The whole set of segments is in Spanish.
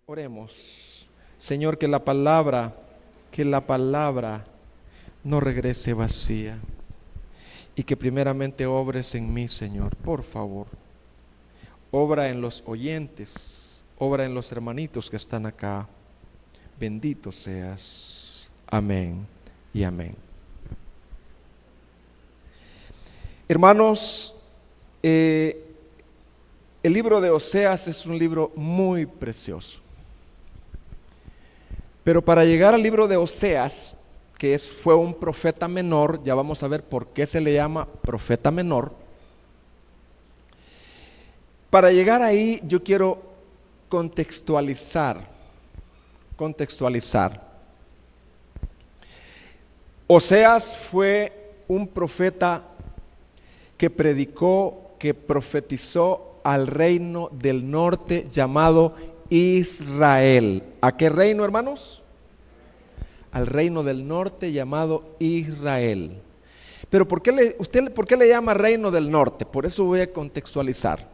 Oremos. Señor, que la palabra no regrese vacía y que primeramente obres en mí, Señor, por favor. Obra en los oyentes, obra en los hermanitos que están acá. Bendito seas. Amén y amén. Hermanos, el libro de Oseas es un libro muy precioso. Pero para llegar al libro de Oseas, que fue un profeta menor, ya vamos a ver por qué se le llama profeta menor. Para llegar ahí yo quiero contextualizar. Oseas fue un profeta que predicó, que profetizó al reino del norte llamado Israel. ¿A qué reino, hermanos? Al reino del norte llamado Israel. Pero ¿por qué le llama reino del norte? Por eso voy a contextualizar.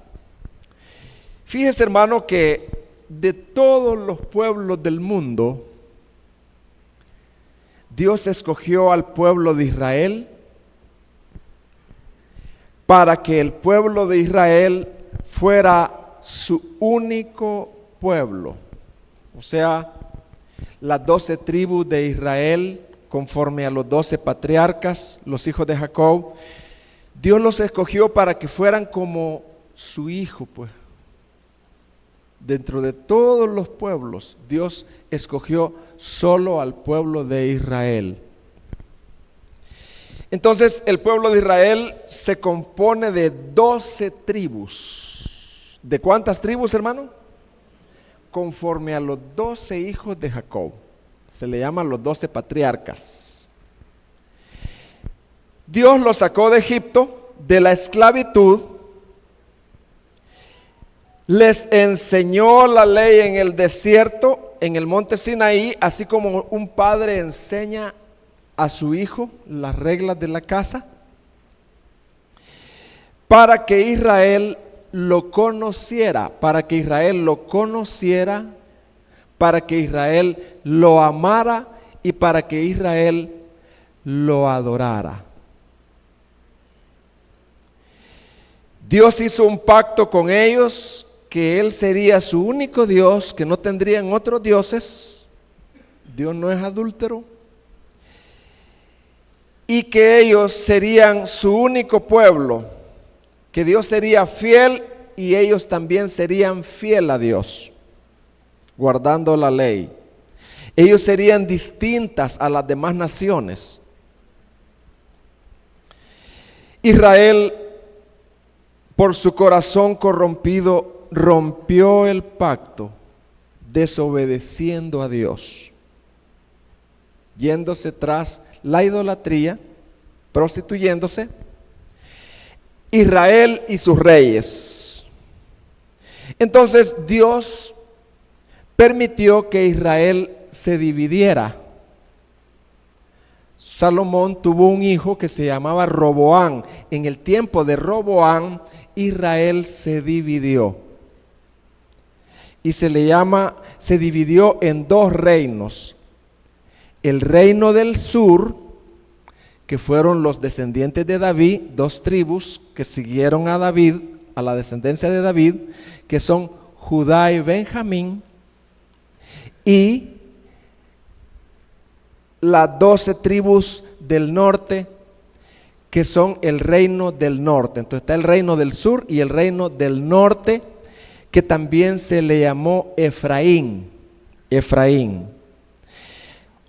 Fíjese, hermano, que de todos los pueblos del mundo, Dios escogió al pueblo de Israel para que el pueblo de Israel fuera su único pueblo. O sea, las 12 tribus de Israel, conforme a los 12 patriarcas, los hijos de Jacob, Dios los escogió para que fueran como su hijo, pues. Dentro de todos los pueblos, Dios escogió solo al pueblo de Israel. Entonces, el pueblo de Israel se compone de 12 tribus. ¿De cuántas tribus, hermano? Conforme a los 12 hijos de Jacob. Se le llaman los 12 patriarcas. Dios los sacó de Egipto, de la esclavitud. Les enseñó la ley en el desierto, en el monte Sinaí, así como un padre enseña a su hijo las reglas de la casa, para que Israel lo conociera, para que Israel lo amara y para que Israel lo adorara. Dios hizo un pacto con ellos, que Él sería su único Dios, que no tendrían otros dioses. Dios no es adúltero. Y que ellos serían su único pueblo, que Dios sería fiel y ellos también serían fiel a Dios, guardando la ley. Ellos serían distintas a las demás naciones. Israel, por su corazón corrompido, rompió el pacto, desobedeciendo a Dios, yéndose tras la idolatría, prostituyéndose. Israel y sus reyes. Entonces Dios permitió que Israel se dividiera. Salomón tuvo un hijo que se llamaba Roboam. En el tiempo de Roboam, Israel se dividió. Y se dividió en dos reinos. El reino del sur, que fueron los descendientes de David, 2 tribus que siguieron a David, a la descendencia de David, que son Judá y Benjamín, y las 12 tribus del norte, que son el reino del norte. Entonces está el reino del sur y el reino del norte, que también se le llamó Efraín.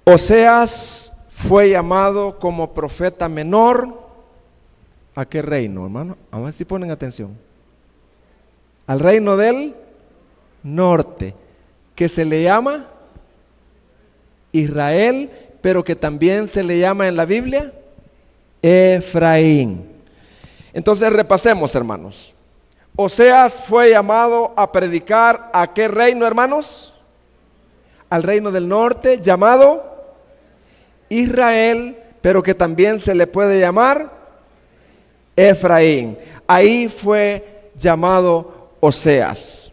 Oseas fue llamado como profeta menor. ¿A qué reino, hermano? A ver si ponen atención. Al reino del norte, que se le llama Israel, pero que también se le llama en la Biblia Efraín. Entonces repasemos, hermanos. Oseas fue llamado a predicar ¿a qué reino, hermanos? Al reino del norte, llamado Israel, pero que también se le puede llamar Efraín. Ahí fue llamado Oseas.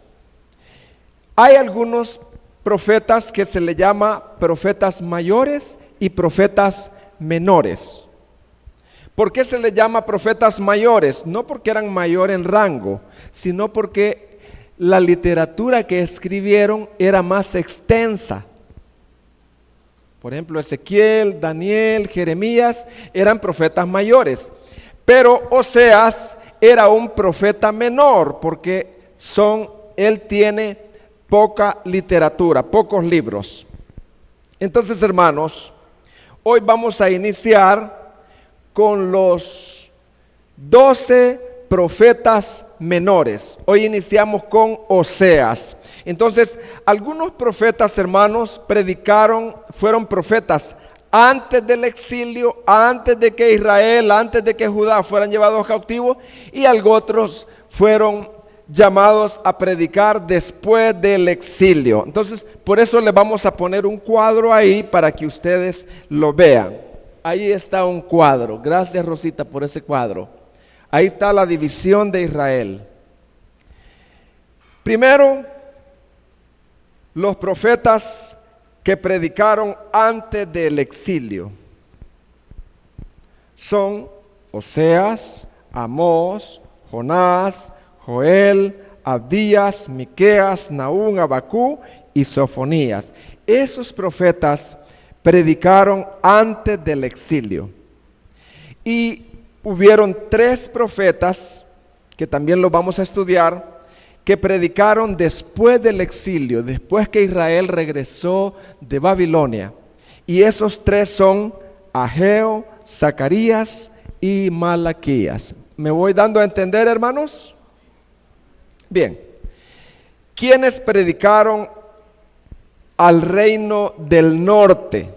Hay algunos profetas que se le llama profetas mayores y profetas menores. ¿Por qué se les llama profetas mayores? No porque eran mayor en rango, sino porque la literatura que escribieron era más extensa. Por ejemplo, Ezequiel, Daniel, Jeremías eran profetas mayores, pero Oseas era un profeta menor porque él tiene poca literatura, pocos libros. Entonces, hermanos, hoy vamos a iniciar con los 12 profetas menores. Hoy iniciamos con Oseas. Entonces, algunos profetas, hermanos, fueron profetas antes del exilio, antes de que Israel, antes de que Judá fueran llevados cautivos, y otros fueron llamados a predicar después del exilio. Entonces, por eso les vamos a poner un cuadro ahí para que ustedes lo vean. Ahí está un cuadro. Gracias, Rosita, por ese cuadro. Ahí está la división de Israel. Primero, los profetas que predicaron antes del exilio son Oseas, Amós, Jonás, Joel, Abdías, Miqueas, Nahum, Abacú y Sofonías. Esos profetas predicaron antes del exilio. Y hubieron 3 profetas, que también los vamos a estudiar, que predicaron después del exilio, después que Israel regresó de Babilonia. Y esos 3 son Ageo, Zacarías y Malaquías. ¿Me voy dando a entender, hermanos? Bien. ¿Quiénes predicaron al reino del norte?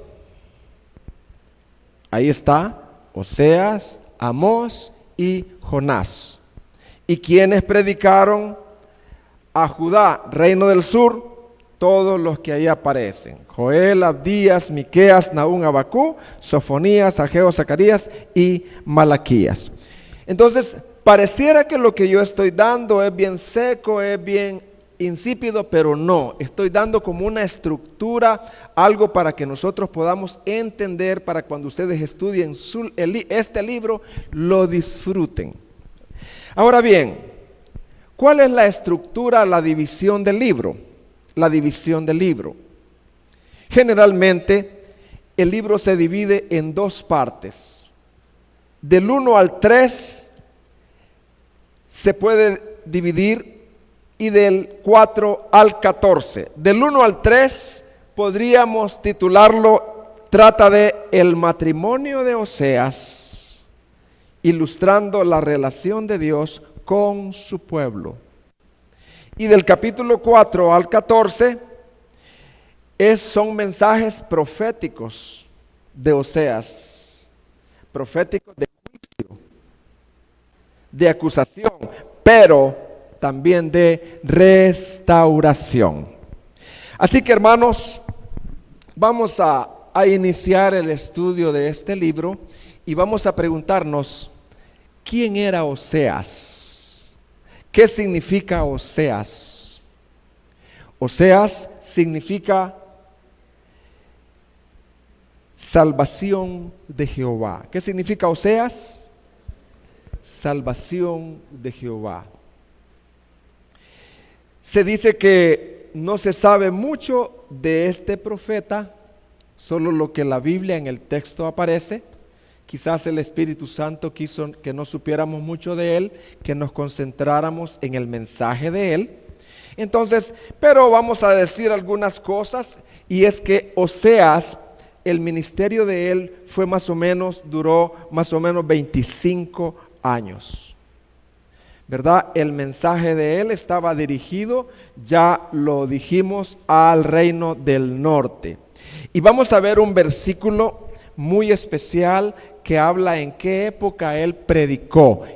Ahí está Oseas, Amós y Jonás. ¿Y quiénes predicaron a Judá, reino del sur? Todos los que ahí aparecen: Joel, Abdías, Miqueas, Nahum, Abacú, Sofonías, Ageo, Zacarías y Malaquías. Entonces, pareciera que lo que yo estoy dando es bien seco, es bien insípido, pero no, estoy dando como una estructura, algo para que nosotros podamos entender, para cuando ustedes estudien este libro, lo disfruten. Ahora bien, ¿cuál es la estructura, la división del libro? La división del libro. Generalmente, el libro se divide en 2 partes. Del 1 al 3 se puede dividir, y del 4 al 14. Del 1 al 3 podríamos titularlo, trata de el matrimonio de Oseas, ilustrando la relación de Dios con su pueblo. Y del capítulo 4 al 14 son mensajes proféticos de Oseas, proféticos de juicio, de acusación, pero también de restauración. Así que, hermanos, vamos a iniciar el estudio de este libro y vamos a preguntarnos: ¿quién era Oseas? ¿Qué significa Oseas? Oseas significa salvación de Jehová. ¿Qué significa Oseas? Salvación de Jehová. Se dice que no se sabe mucho de este profeta, solo lo que la Biblia en el texto aparece. Quizás el Espíritu Santo quiso que no supiéramos mucho de él, que nos concentráramos en el mensaje de él. Entonces, pero vamos a decir algunas cosas, y es que Oseas, el ministerio de él duró más o menos 25 años. ¿Verdad? El mensaje de él estaba dirigido, ya lo dijimos, al reino del norte. Y vamos a ver un versículo muy especial que habla en qué época él predicó,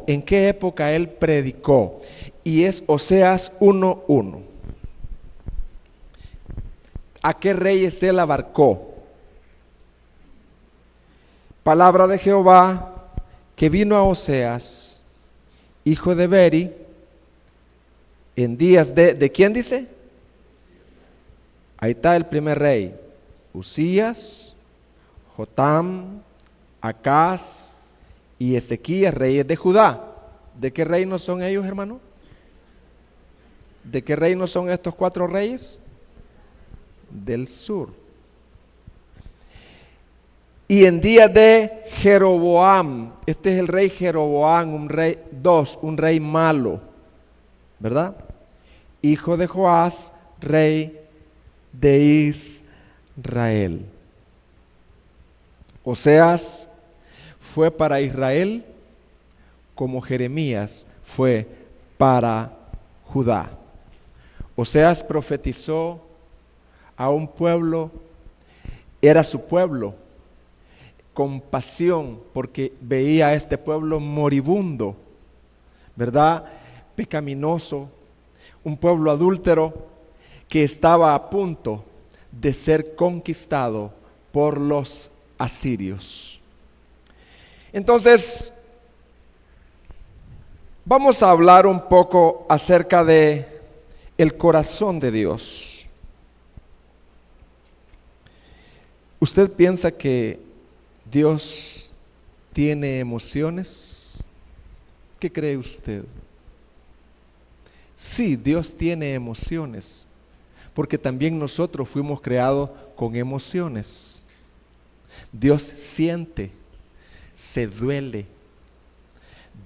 y es Oseas 1:1. ¿A qué reyes él abarcó? Palabra de Jehová que vino a Oseas, hijo de Beri, en días ¿de quién dice? Ahí está el primer rey, Usías, Jotam, Acaz y Ezequías, reyes de Judá. ¿De qué reino son ellos, hermano? ¿De qué reino son estos 4 reyes? Del sur. Y en día de Jeroboam, este es el rey Jeroboam, un rey malo, ¿verdad? Hijo de Joás, rey de Israel. Oseas fue para Israel como Jeremías fue para Judá. Oseas profetizó a un pueblo, era su pueblo, con pasión, porque veía a este pueblo moribundo, ¿verdad? Pecaminoso, un pueblo adúltero que estaba a punto de ser conquistado por los asirios. Entonces, vamos a hablar un poco acerca de el corazón de Dios. ¿Usted piensa que Dios tiene emociones? ¿Qué cree usted? Sí, Dios tiene emociones, porque también nosotros fuimos creados con emociones. Dios siente, se duele,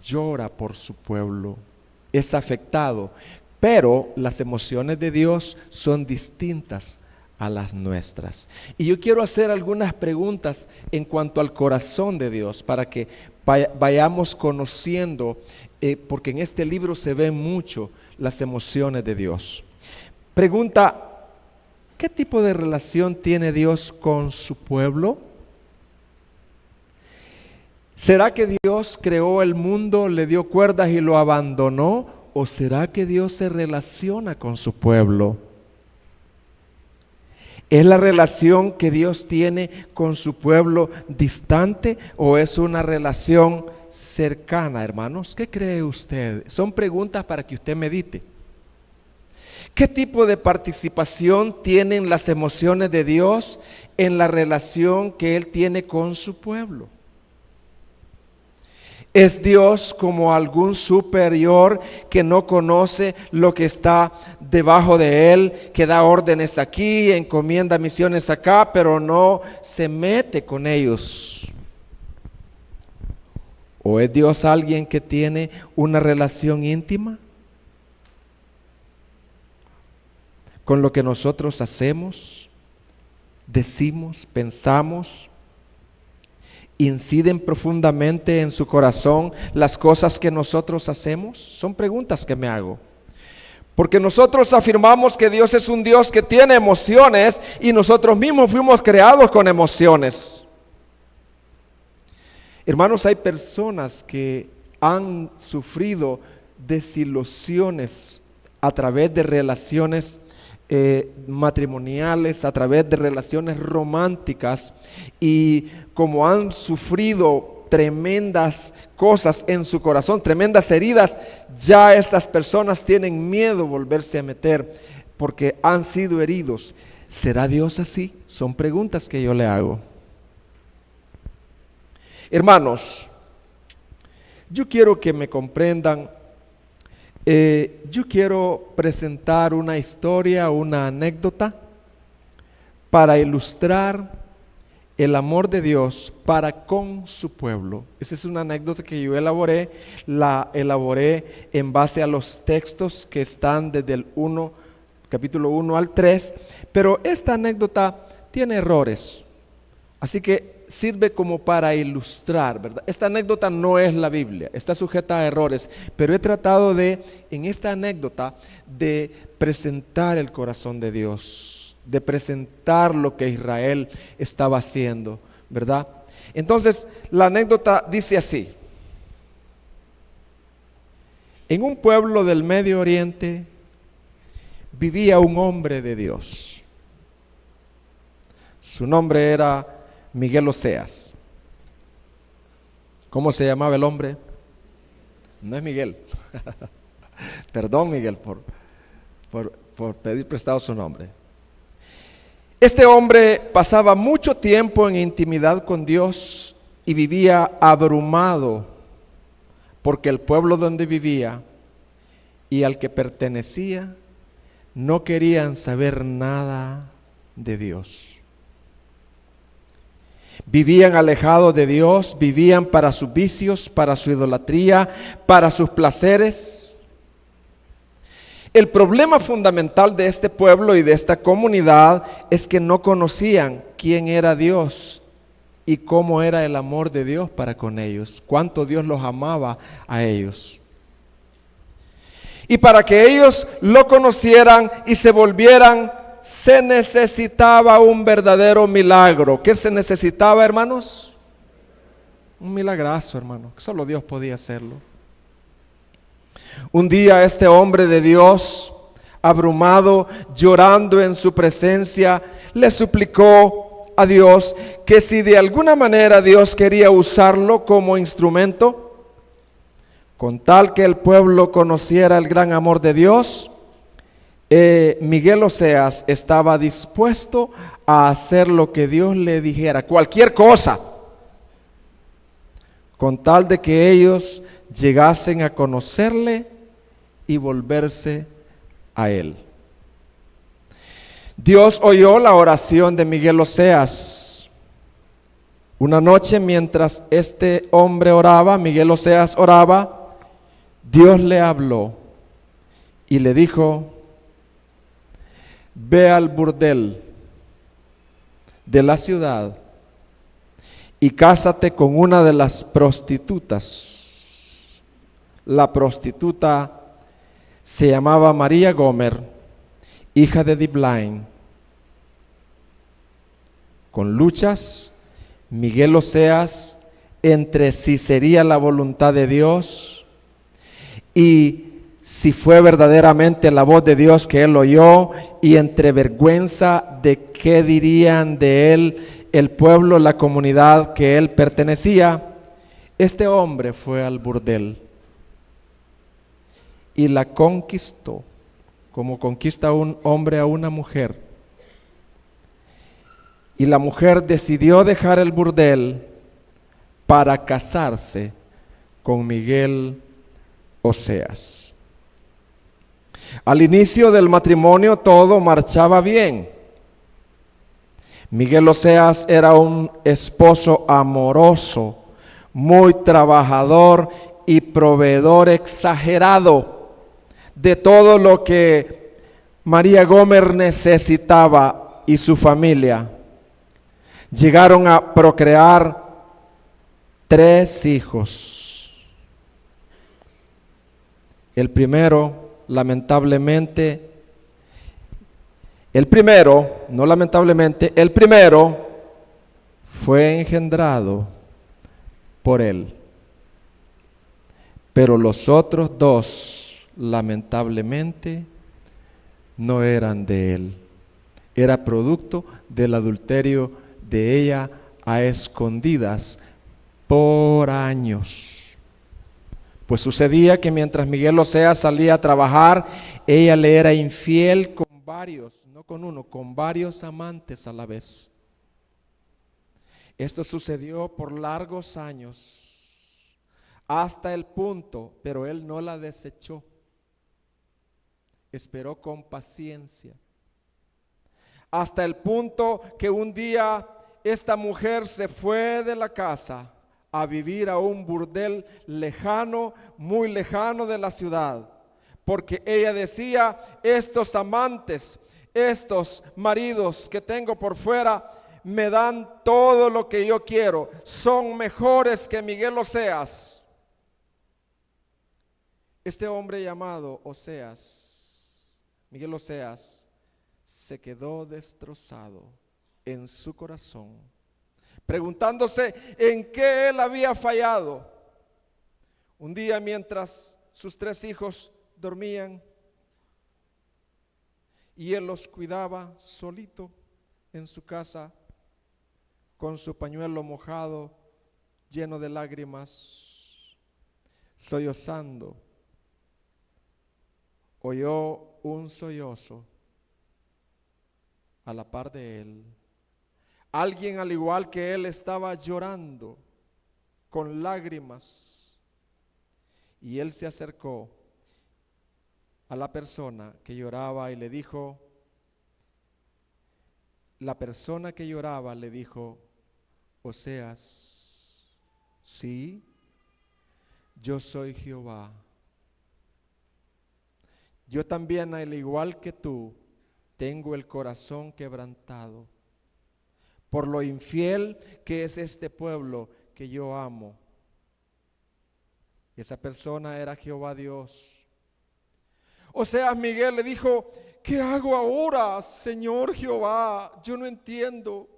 llora por su pueblo, es afectado, pero las emociones de Dios son distintas a las nuestras. Y yo quiero hacer algunas preguntas en cuanto al corazón de Dios para que vayamos conociendo, porque en este libro se ven mucho las emociones de Dios. Pregunta: ¿qué tipo de relación tiene Dios con su pueblo? ¿Será que Dios creó el mundo, le dio cuerdas y lo abandonó? ¿O será que Dios se relaciona con su pueblo? ¿Es la relación que Dios tiene con su pueblo distante o es una relación cercana, hermanos? ¿Qué cree usted? Son preguntas para que usted medite. ¿Qué tipo de participación tienen las emociones de Dios en la relación que Él tiene con su pueblo? ¿Es Dios como algún superior que no conoce lo que está debajo de Él, que da órdenes aquí, encomienda misiones acá, pero no se mete con ellos? ¿O es Dios alguien que tiene una relación íntima con lo que nosotros hacemos, decimos, pensamos? ¿Inciden profundamente en su corazón las cosas que nosotros hacemos? Son preguntas que me hago. Porque nosotros afirmamos que Dios es un Dios que tiene emociones y nosotros mismos fuimos creados con emociones. Hermanos, hay personas que han sufrido desilusiones a través de relaciones matrimoniales, a través de relaciones románticas, y como han sufrido tremendas cosas en su corazón, tremendas heridas, ya estas personas tienen miedo volverse a meter porque han sido heridos. ¿Será Dios así? Son preguntas que yo le hago. Hermanos, yo quiero que me comprendan. Yo quiero presentar una historia, una anécdota para ilustrar el amor de Dios para con su pueblo. Esa es una anécdota que yo la elaboré en base a los textos que están desde el capítulo 1 al 3, pero esta anécdota tiene errores, así que sirve como para ilustrar, ¿verdad? Esta anécdota no es la Biblia, está sujeta a errores, pero he tratado en esta anécdota, de presentar el corazón de Dios, de presentar lo que Israel estaba haciendo, ¿verdad? Entonces, la anécdota dice así: en un pueblo del Medio Oriente vivía un hombre de Dios. Su nombre era Miguel Oseas. ¿Cómo se llamaba el hombre? No es Miguel. Perdón, Miguel, por pedir prestado su nombre. Este hombre pasaba mucho tiempo en intimidad con Dios y vivía abrumado porque el pueblo donde vivía y al que pertenecía no querían saber nada de Dios. Vivían alejados de Dios, vivían para sus vicios, para su idolatría, para sus placeres. El problema fundamental de este pueblo y de esta comunidad es que no conocían quién era Dios y cómo era el amor de Dios para con ellos, cuánto Dios los amaba a ellos. Y para que ellos lo conocieran y se volvieran, se necesitaba un verdadero milagro. ¿Qué se necesitaba, hermanos? Un milagrazo, hermano. Solo Dios podía hacerlo. Un día este hombre de Dios, abrumado, llorando en su presencia, le suplicó a Dios que si de alguna manera Dios quería usarlo como instrumento, con tal que el pueblo conociera el gran amor de Dios, Miguel Oseas estaba dispuesto a hacer lo que Dios le dijera, cualquier cosa, con tal de que ellos llegasen a conocerle y volverse a él. Dios oyó la oración de Miguel Oseas. Una noche, mientras este hombre oraba, Miguel Oseas oraba, Dios le habló y le dijo: ve al burdel de la ciudad y cásate con una de las prostitutas. La prostituta se llamaba María Gomer, hija de Diblaim. Con luchas, Miguel Oseas entre si sería la voluntad de Dios y si fue verdaderamente la voz de Dios que él oyó, y entre vergüenza de qué dirían de él el pueblo, la comunidad que él pertenecía, este hombre fue al burdel y la conquistó, como conquista un hombre a una mujer. Y la mujer decidió dejar el burdel para casarse con Miguel Oseas. Al inicio del matrimonio todo marchaba bien. Miguel Oseas era un esposo amoroso, muy trabajador y proveedor exagerado de todo lo que María Gomer necesitaba y su familia. Llegaron a procrear 3 hijos. El primero, el primero fue engendrado por él. Pero los otros 2, lamentablemente, no eran de él. Era producto del adulterio de ella a escondidas por años. Pues sucedía que mientras Miguel Oseas salía a trabajar, ella le era infiel con varios, no con uno, con varios amantes a la vez. Esto sucedió por largos años, hasta el punto, pero él no la desechó. Esperó con paciencia, hasta el punto que un día esta mujer se fue de la casa a vivir a un burdel lejano, muy lejano de la ciudad, porque ella decía: estos amantes, estos maridos que tengo por fuera me dan todo lo que yo quiero, son mejores que Miguel Oseas. Este hombre llamado Oseas, Miguel Oseas, se quedó destrozado en su corazón, preguntándose en qué él había fallado. Un día, mientras sus 3 hijos dormían y él los cuidaba solito en su casa, con su pañuelo mojado, lleno de lágrimas, sollozando, oyó un sollozo a la par de él. Alguien al igual que él estaba llorando con lágrimas. Y él se acercó a la persona que lloraba y le dijo, la persona que lloraba le dijo, Oseas, sí, yo soy Jehová. Yo también, al igual que tú, tengo el corazón quebrantado por lo infiel que es este pueblo que yo amo. Esa persona era Jehová Dios. Oseas, Miguel le dijo, ¿qué hago ahora, Señor Jehová? Yo no entiendo.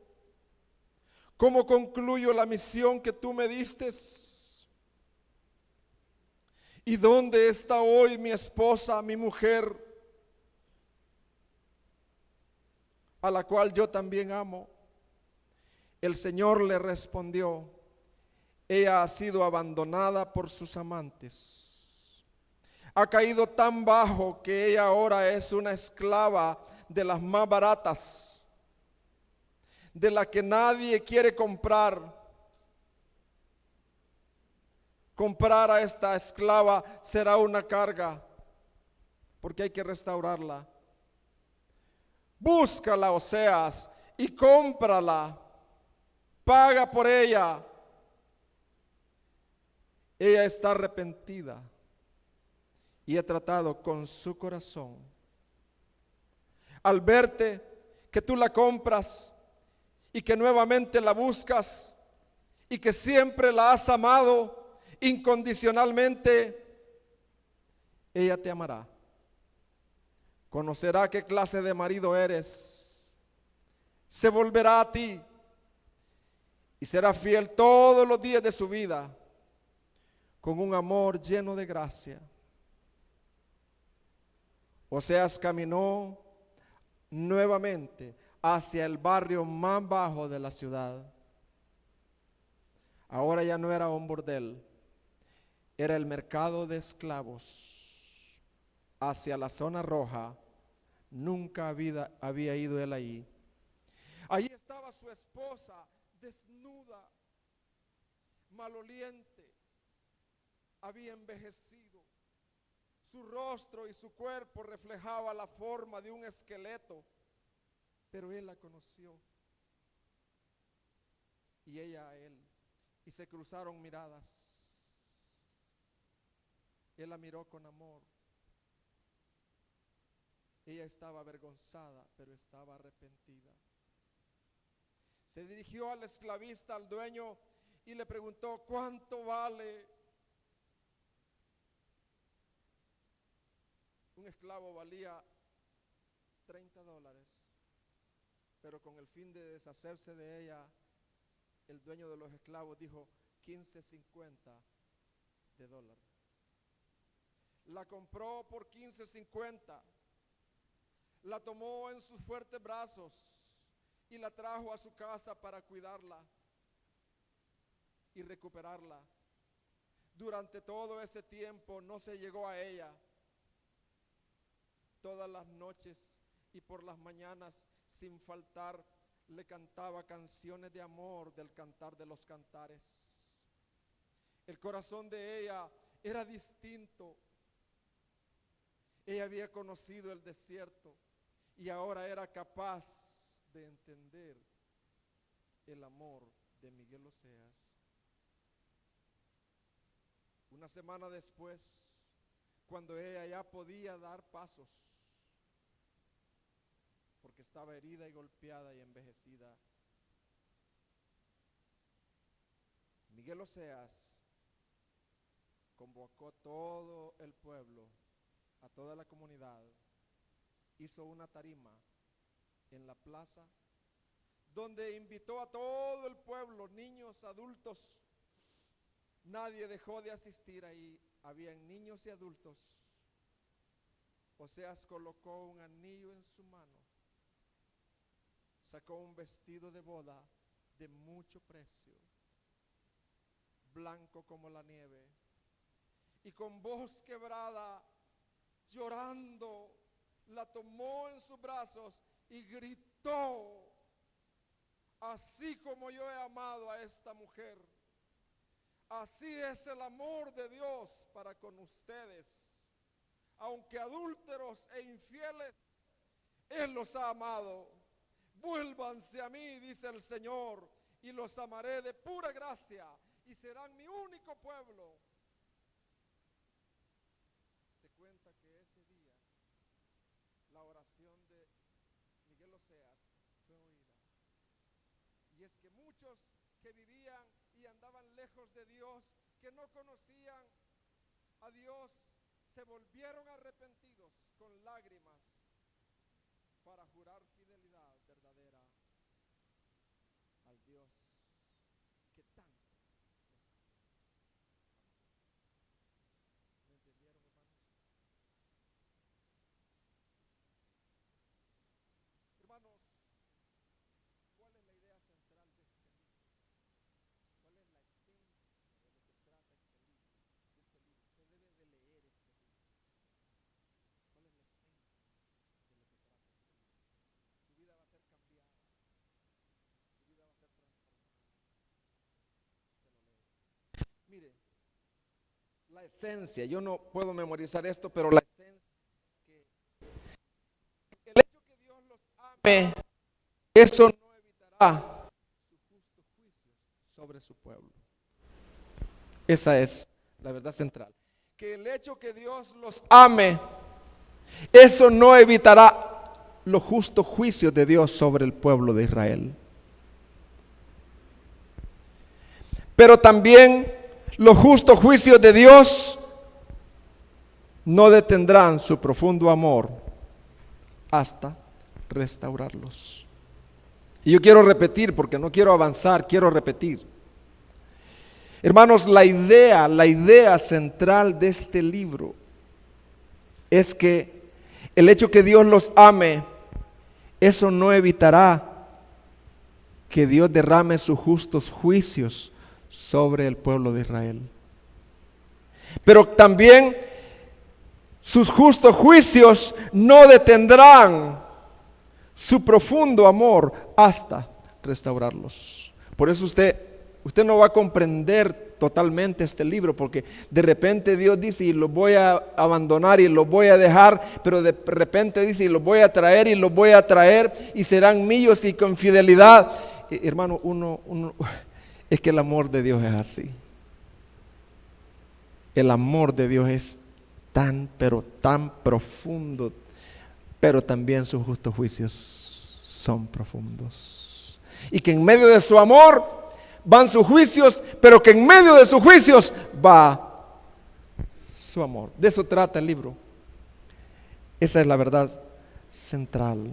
¿Cómo concluyo la misión que tú me diste? ¿Y dónde está hoy mi esposa, mi mujer, a la cual yo también amo? El Señor le respondió, ella ha sido abandonada por sus amantes. Ha caído tan bajo que ella ahora es una esclava de las más baratas, de la que nadie quiere comprar. Comprar a esta esclava será una carga, porque hay que restaurarla. Búscala, Oseas, y cómprala. Paga por ella. Ella está arrepentida y he tratado con su corazón. Al verte que tú la compras y que nuevamente la buscas y que siempre la has amado incondicionalmente, ella te amará. Conocerá qué clase de marido eres. Se volverá a ti y será fiel todos los días de su vida con un amor lleno de gracia. Oseas caminó nuevamente hacia el barrio más bajo de la ciudad. Ahora ya no era un bordel, era el mercado de esclavos. Hacia la zona roja, nunca había ido él allí. Allí estaba su esposa, desnuda, maloliente, había envejecido. Su rostro y su cuerpo reflejaba la forma de un esqueleto, pero él la conoció y ella a él, y se cruzaron miradas. Él la miró con amor. Ella estaba avergonzada, pero estaba arrepentida. Se dirigió al esclavista, al dueño, y le preguntó, ¿cuánto vale? Un esclavo valía $30, pero con el fin de deshacerse de ella, el dueño de los esclavos dijo 15.50 de dólar. La compró por 15.50, la tomó en sus fuertes brazos y la trajo a su casa para cuidarla y recuperarla. Durante todo ese tiempo no se llegó a ella. Todas las noches y por las mañanas, sin faltar, le cantaba canciones de amor del Cantar de los Cantares. El corazón de ella era distinto. Ella había conocido el desierto y ahora era capaz de entender el amor de Miguel Oseas. Una semana después, cuando ella ya podía dar pasos, porque estaba herida y golpeada y envejecida, Miguel Oseas convocó a todo el pueblo, a toda la comunidad, hizo una tarima en la plaza donde invitó a todo el pueblo, niños, adultos. Nadie dejó de asistir ahí, habían niños y adultos. Oseas colocó un anillo en su mano, sacó un vestido de boda de mucho precio, blanco como la nieve, y con voz quebrada, llorando, la tomó en sus brazos y gritó así como yo he amado a esta mujer, así es el amor de Dios para con ustedes. Aunque adúlteros e infieles, Él los ha amado. Vuélvanse a mí, dice el Señor, y los amaré de pura gracia, y serán mi único pueblo. Se cuenta que ese día la oración de Miguel Oseas fue oída. Y es que muchos que vivían y andaban lejos de Dios, que no conocían a Dios, se volvieron arrepentidos con lágrimas para jurar fidelidad verdadera al Dios que tanto los ama. ¿Me entendieron, hermanos? Hermanos, ¿cuál es la idea central de este libro? ¿Cuál es la esencia de lo que trata este libro? Usted debe de leer este libro. ¿Cuál es la esencia de lo que trata este libro? Tu vida va a ser cambiada, tu vida va a ser transformada. Usted lo lee. Mire, la esencia, yo no puedo memorizar esto, pero la esencia es que el hecho que Dios los ame, eso no evitará su justo juicio sobre su pueblo. Esa es la verdad central. Que el hecho que Dios los ame, eso no evitará los justos juicios de Dios sobre el pueblo de Israel. Pero también los justos juicios de Dios no detendrán su profundo amor hasta restaurarlos. Y yo quiero repetir, porque no quiero avanzar, quiero repetir. Hermanos, la idea central de este libro es que el hecho que Dios los ame, eso no evitará que Dios derrame sus justos juicios sobre el pueblo de Israel. Pero también sus justos juicios no detendrán su profundo amor hasta restaurarlos. Por eso usted no va a comprender totalmente este libro, porque de repente Dios dice, y los voy a abandonar y los voy a dejar, pero de repente dice, y los voy a traer y los voy a traer, y serán míos y con fidelidad. Hermano, es que el amor de Dios es así. El amor de Dios es tan, pero tan profundo, pero también sus justos juicios son profundos. Y que en medio de su amor van sus juicios, pero que en medio de sus juicios va su amor. De eso trata el libro. Esa es la verdad central.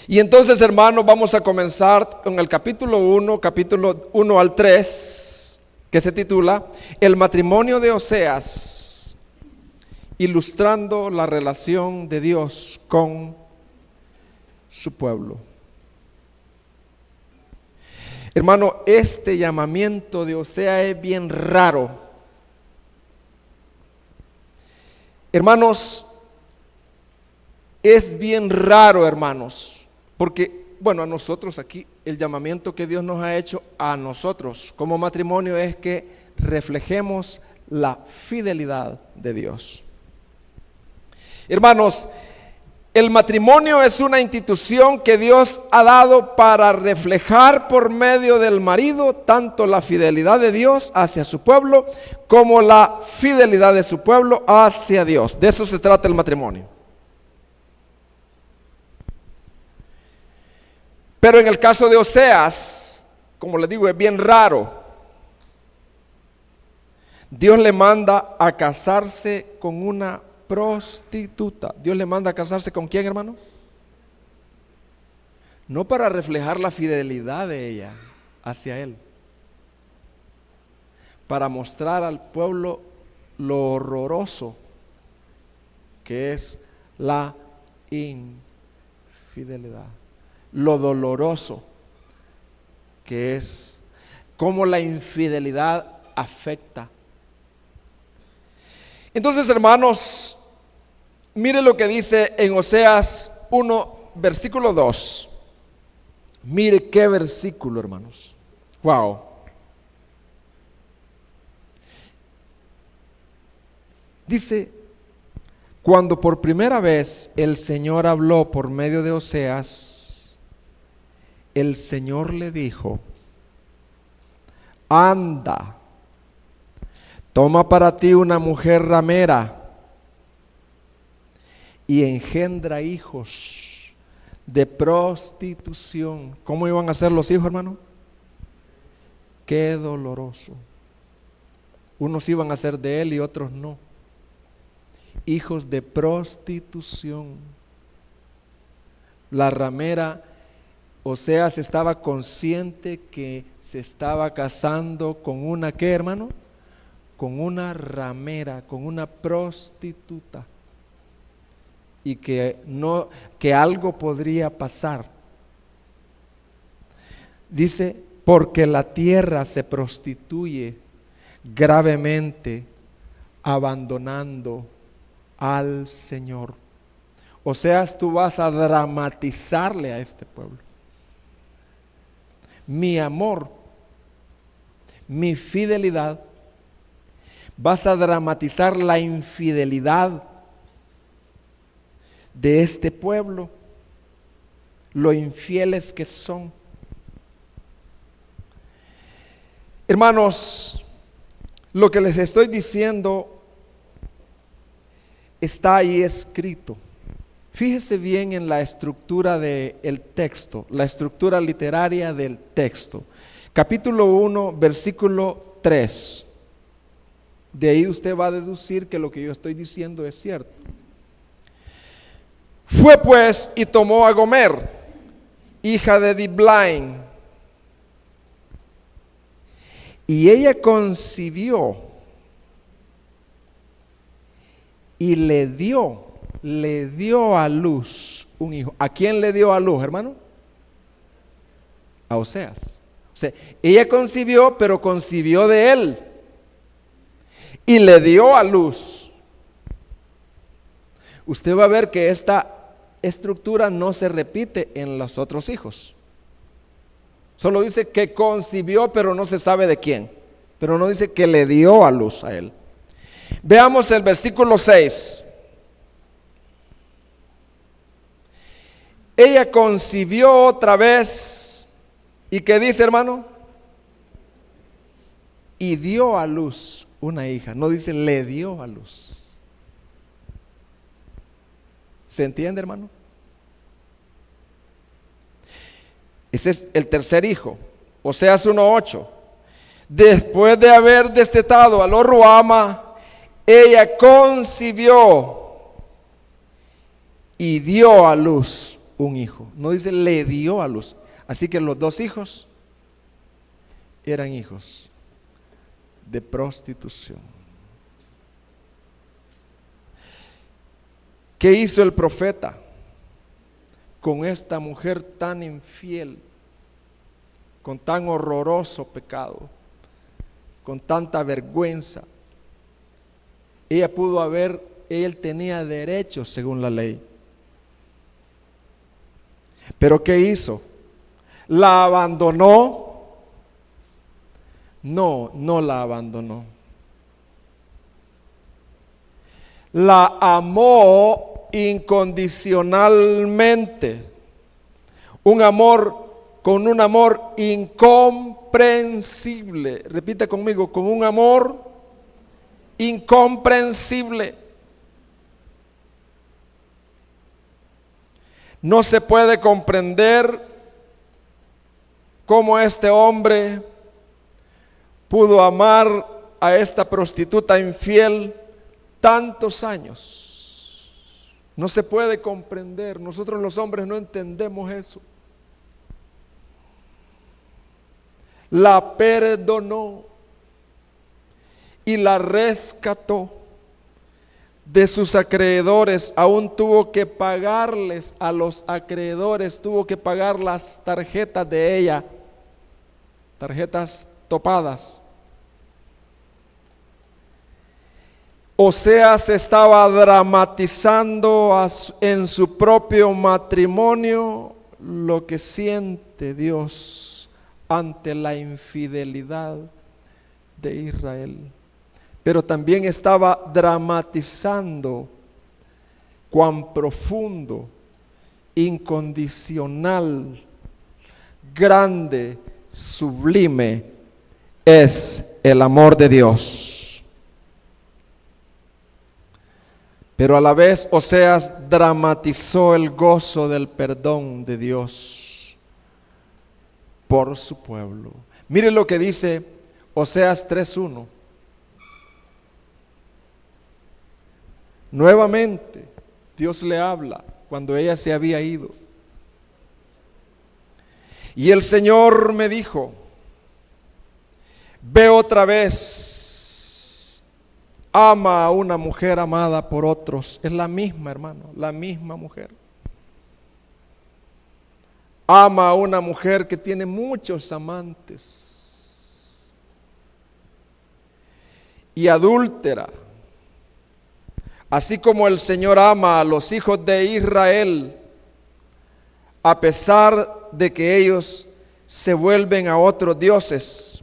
Y entonces, hermanos, vamos a comenzar con el capítulo 1 al 3, que se titula El matrimonio de Oseas, ilustrando la relación de Dios con su pueblo. Hermano, este llamamiento de Oseas es bien raro. Hermanos, es bien raro, hermanos, porque, bueno, a nosotros aquí, el llamamiento que Dios nos ha hecho a nosotros como matrimonio es que reflejemos la fidelidad de Dios. Hermanos, el matrimonio es una institución que Dios ha dado para reflejar por medio del marido tanto la fidelidad de Dios hacia su pueblo como la fidelidad de su pueblo hacia Dios. De eso se trata el matrimonio. Pero en el caso de Oseas, como les digo, es bien raro. Dios le manda a casarse con una prostituta. Dios le manda a casarse con ¿quién, hermano? No para reflejar la fidelidad de ella hacia él, para mostrar al pueblo lo horroroso que es la infidelidad, lo doloroso que es, cómo la infidelidad afecta. Entonces, hermanos, mire lo que dice en Oseas 1 versículo 2. Mire qué versículo, hermanos. Wow. Dice, cuando por primera vez el Señor habló por medio de Oseas, el Señor le dijo: anda, toma para ti una mujer ramera y engendra hijos de prostitución. ¿Cómo iban a ser los hijos, hermano? Qué doloroso. Unos iban a ser de él y otros no. Hijos de prostitución. La ramera, Oseas estaba consciente que se estaba casando con una, ¿qué, hermano? Con una ramera, con una prostituta, y que algo podría pasar. Dice, porque la tierra se prostituye gravemente, abandonando al Señor. O sea, tú vas a dramatizarle a este pueblo. Mi amor, mi fidelidad, vas a dramatizar la infidelidad de este pueblo, lo infieles que son. Hermanos, lo que les estoy diciendo está ahí escrito. Fíjese bien en la estructura del texto, la estructura literaria del texto. Capítulo 1, versículo 3. De ahí usted va a deducir que lo que yo estoy diciendo es cierto. Fue pues y tomó a Gomer, hija de Diblaim, y ella concibió y le dio a luz un hijo. ¿A quién le dio a luz, hermano? A Oseas. O sea, ella concibió, pero concibió de él y le dio a luz. Usted va a ver que esta estructura no se repite en los otros hijos. Solo dice que concibió, pero no se sabe de quién. Pero no dice que le dio a luz a él. Veamos el versículo 6. Ella concibió otra vez. ¿Y qué dice, hermano? Y dio a luz una hija. No dice le dio a luz. ¿Se entiende, hermano? Ese es el tercer hijo. Oseas 1:8. Después de haber destetado a Lo-ruhama, ella concibió y dio a luz un hijo. No dice le dio a luz. Así que los dos hijos eran hijos de prostitución. ¿Qué hizo el profeta con esta mujer tan infiel, con tan horroroso pecado, con tanta vergüenza? Él tenía derechos según la ley. ¿Pero qué hizo? ¿La abandonó? No la abandonó. La amó incondicionalmente. Con un amor incomprensible. Repita conmigo, con un amor incomprensible. No se puede comprender cómo este hombre pudo amar a esta prostituta infiel tantos años. No se puede comprender. Nosotros los hombres no entendemos eso. La perdonó y la rescató de sus acreedores. Aún tuvo que pagarles a los acreedores, tuvo que pagar las tarjetas de ella, tarjetas topadas. Oseas estaba dramatizando en su propio matrimonio lo que siente Dios ante la infidelidad de Israel. Pero también estaba dramatizando cuán profundo, incondicional, grande, sublime es el amor de Dios. Pero a la vez Oseas dramatizó el gozo del perdón de Dios por su pueblo. Mire lo que dice Oseas 3:1. Nuevamente Dios le habla cuando ella se había ido. Y el Señor me dijo: ve otra vez, ama a una mujer amada por otros. Es la misma, hermano, la misma mujer. Ama a una mujer que tiene muchos amantes. Y adúltera. Así como el Señor ama a los hijos de Israel, a pesar de que ellos se vuelven a otros dioses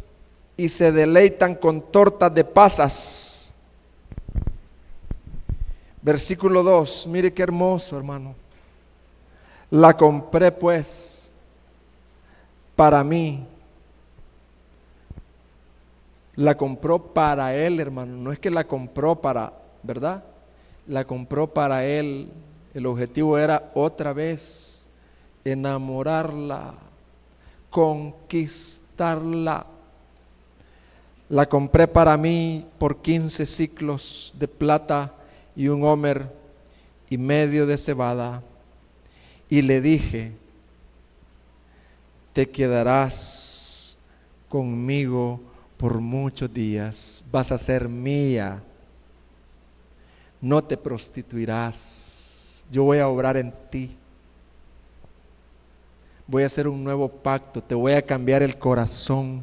y se deleitan con tortas de pasas. Versículo 2, mire qué hermoso, hermano. La compré pues para mí. La compró para él, hermano. No es que la compró para, ¿verdad? La compró para él. El objetivo era otra vez enamorarla, conquistarla. La compré para mí por 15 siclos de plata y 1 homer y medio de cebada. Y le dije: te quedarás conmigo por muchos días, vas a ser mía, no te prostituirás, yo voy a obrar en ti, voy a hacer un nuevo pacto, te voy a cambiar el corazón,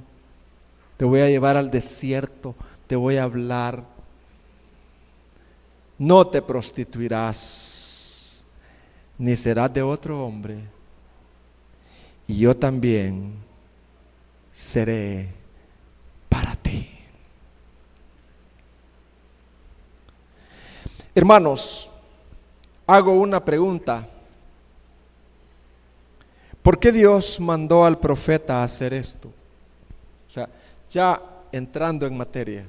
te voy a llevar al desierto, te voy a hablar, no te prostituirás, ni serás de otro hombre, y yo también seré para ti. Hermanos, hago una pregunta. ¿Por qué Dios mandó al profeta a hacer esto? O sea, ya entrando en materia.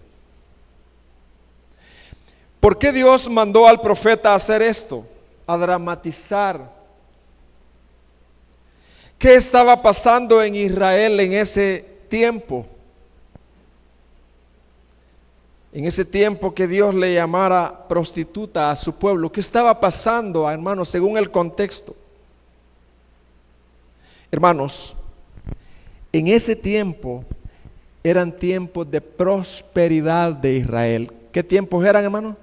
¿Por qué Dios mandó al profeta a hacer esto? A dramatizar. ¿Qué estaba pasando en Israel en ese tiempo? En ese tiempo que Dios le llamara prostituta a su pueblo. ¿Qué estaba pasando, hermanos, según el contexto? Hermanos, en ese tiempo eran tiempos de prosperidad de Israel. ¿Qué tiempos eran, hermanos?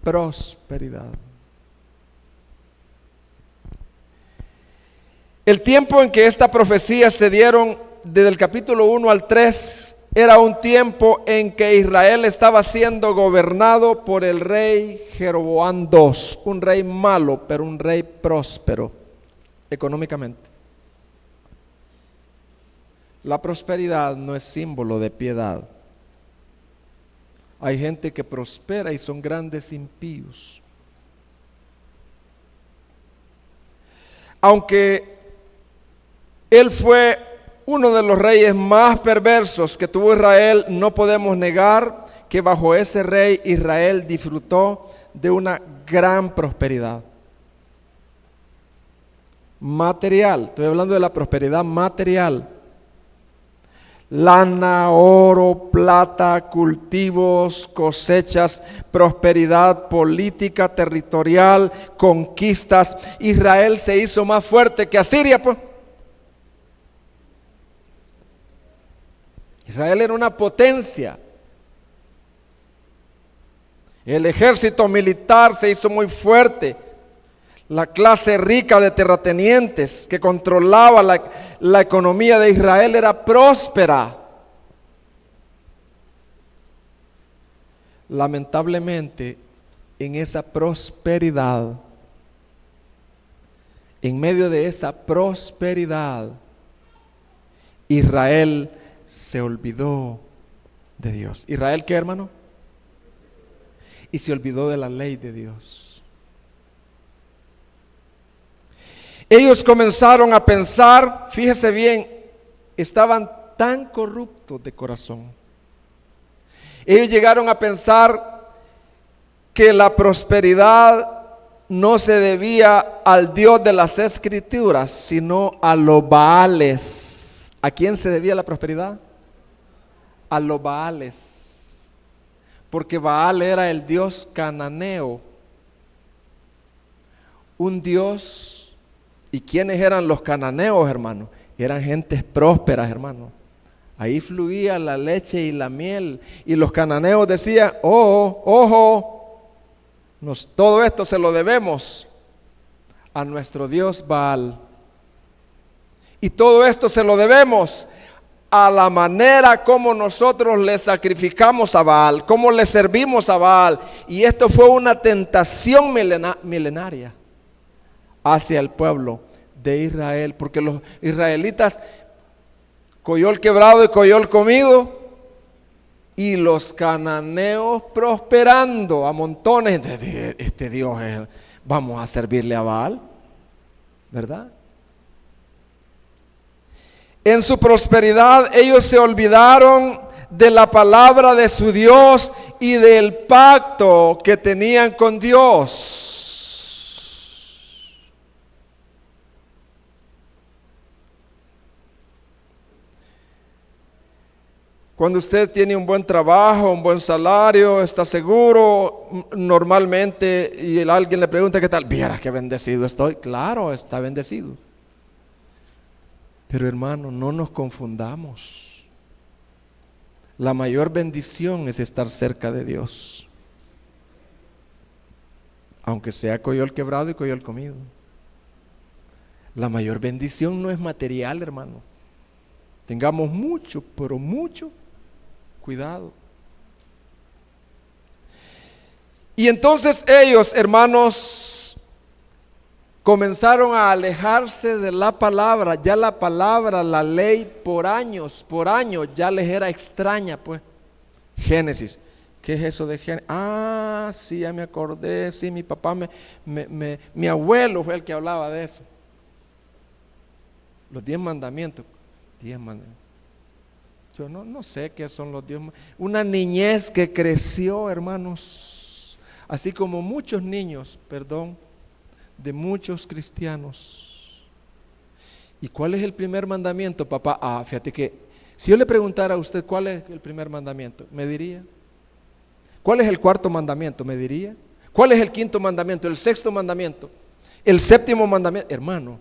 Prosperidad. El tiempo en que esta profecía se dieron desde el capítulo 1 al 3 era un tiempo en que Israel estaba siendo gobernado por el rey Jeroboam II, un rey malo, pero un rey próspero económicamente. La prosperidad no es símbolo de piedad. Hay gente que prospera y son grandes impíos. Aunque él fue uno de los reyes más perversos que tuvo Israel, no podemos negar que bajo ese rey Israel disfrutó de una gran prosperidad material. Estoy hablando de la prosperidad material. Lana, oro, plata, cultivos, cosechas, prosperidad política, territorial, conquistas. Israel se hizo más fuerte que Asiria, pues. Israel era una potencia. El ejército militar se hizo muy fuerte. La clase rica de terratenientes que controlaba la economía de Israel era próspera. lamentablemente, en esa prosperidad, en medio de esa prosperidad, Israel se olvidó de Dios. ¿Israel qué, hermano? Y se olvidó de la ley de Dios. Ellos comenzaron a pensar, fíjese bien, estaban tan corruptos de corazón. Ellos llegaron a pensar que la prosperidad no se debía al Dios de las Escrituras, sino a los Baales. ¿A quién se debía la prosperidad? A los Baales. Porque Baal era el dios cananeo. Un dios. ¿Y quiénes eran los cananeos, hermano? Eran gentes prósperas, hermano. Ahí fluía la leche y la miel. Y los cananeos decían, oh, ojo, todo esto se lo debemos a nuestro Dios Baal. Y todo esto se lo debemos a la manera como nosotros le sacrificamos a Baal, como le servimos a Baal. Y esto fue una tentación milenaria hacia el pueblo de Israel, porque los israelitas, coyol quebrado y coyol comido, y los cananeos prosperando a montones. Este Dios, vamos a servirle a Baal, ¿verdad? En su prosperidad ellos se olvidaron de la palabra de su Dios y del pacto que tenían con Dios. Cuando usted tiene un buen trabajo, un buen salario, está seguro, normalmente, y alguien le pregunta qué tal, vieras qué bendecido estoy. Claro, está bendecido. Pero hermano, no nos confundamos. La mayor bendición es estar cerca de Dios. Aunque sea coyol quebrado y coyol comido. La mayor bendición no es material, hermano. Tengamos mucho, pero mucho cuidado. Y entonces ellos, hermanos, comenzaron a alejarse de la palabra. Ya la palabra, la ley, por años ya les era extraña, pues. Génesis. ¿Qué es eso de Génesis? Ah, sí, ya me acordé. Sí, mi papá, mi abuelo fue el que hablaba de eso. Los 10 mandamientos. 10 mandamientos. Yo no sé qué son los 10 mandamientos. Una niñez que creció, hermanos. Así como muchos niños, de muchos cristianos. ¿Y cuál es el primer mandamiento, papá? Ah, fíjate que si yo le preguntara a usted cuál es el primer mandamiento, ¿me diría? ¿Cuál es el cuarto mandamiento? ¿Me diría? ¿Cuál es el quinto mandamiento? ¿El sexto mandamiento? ¿El séptimo mandamiento? Hermano,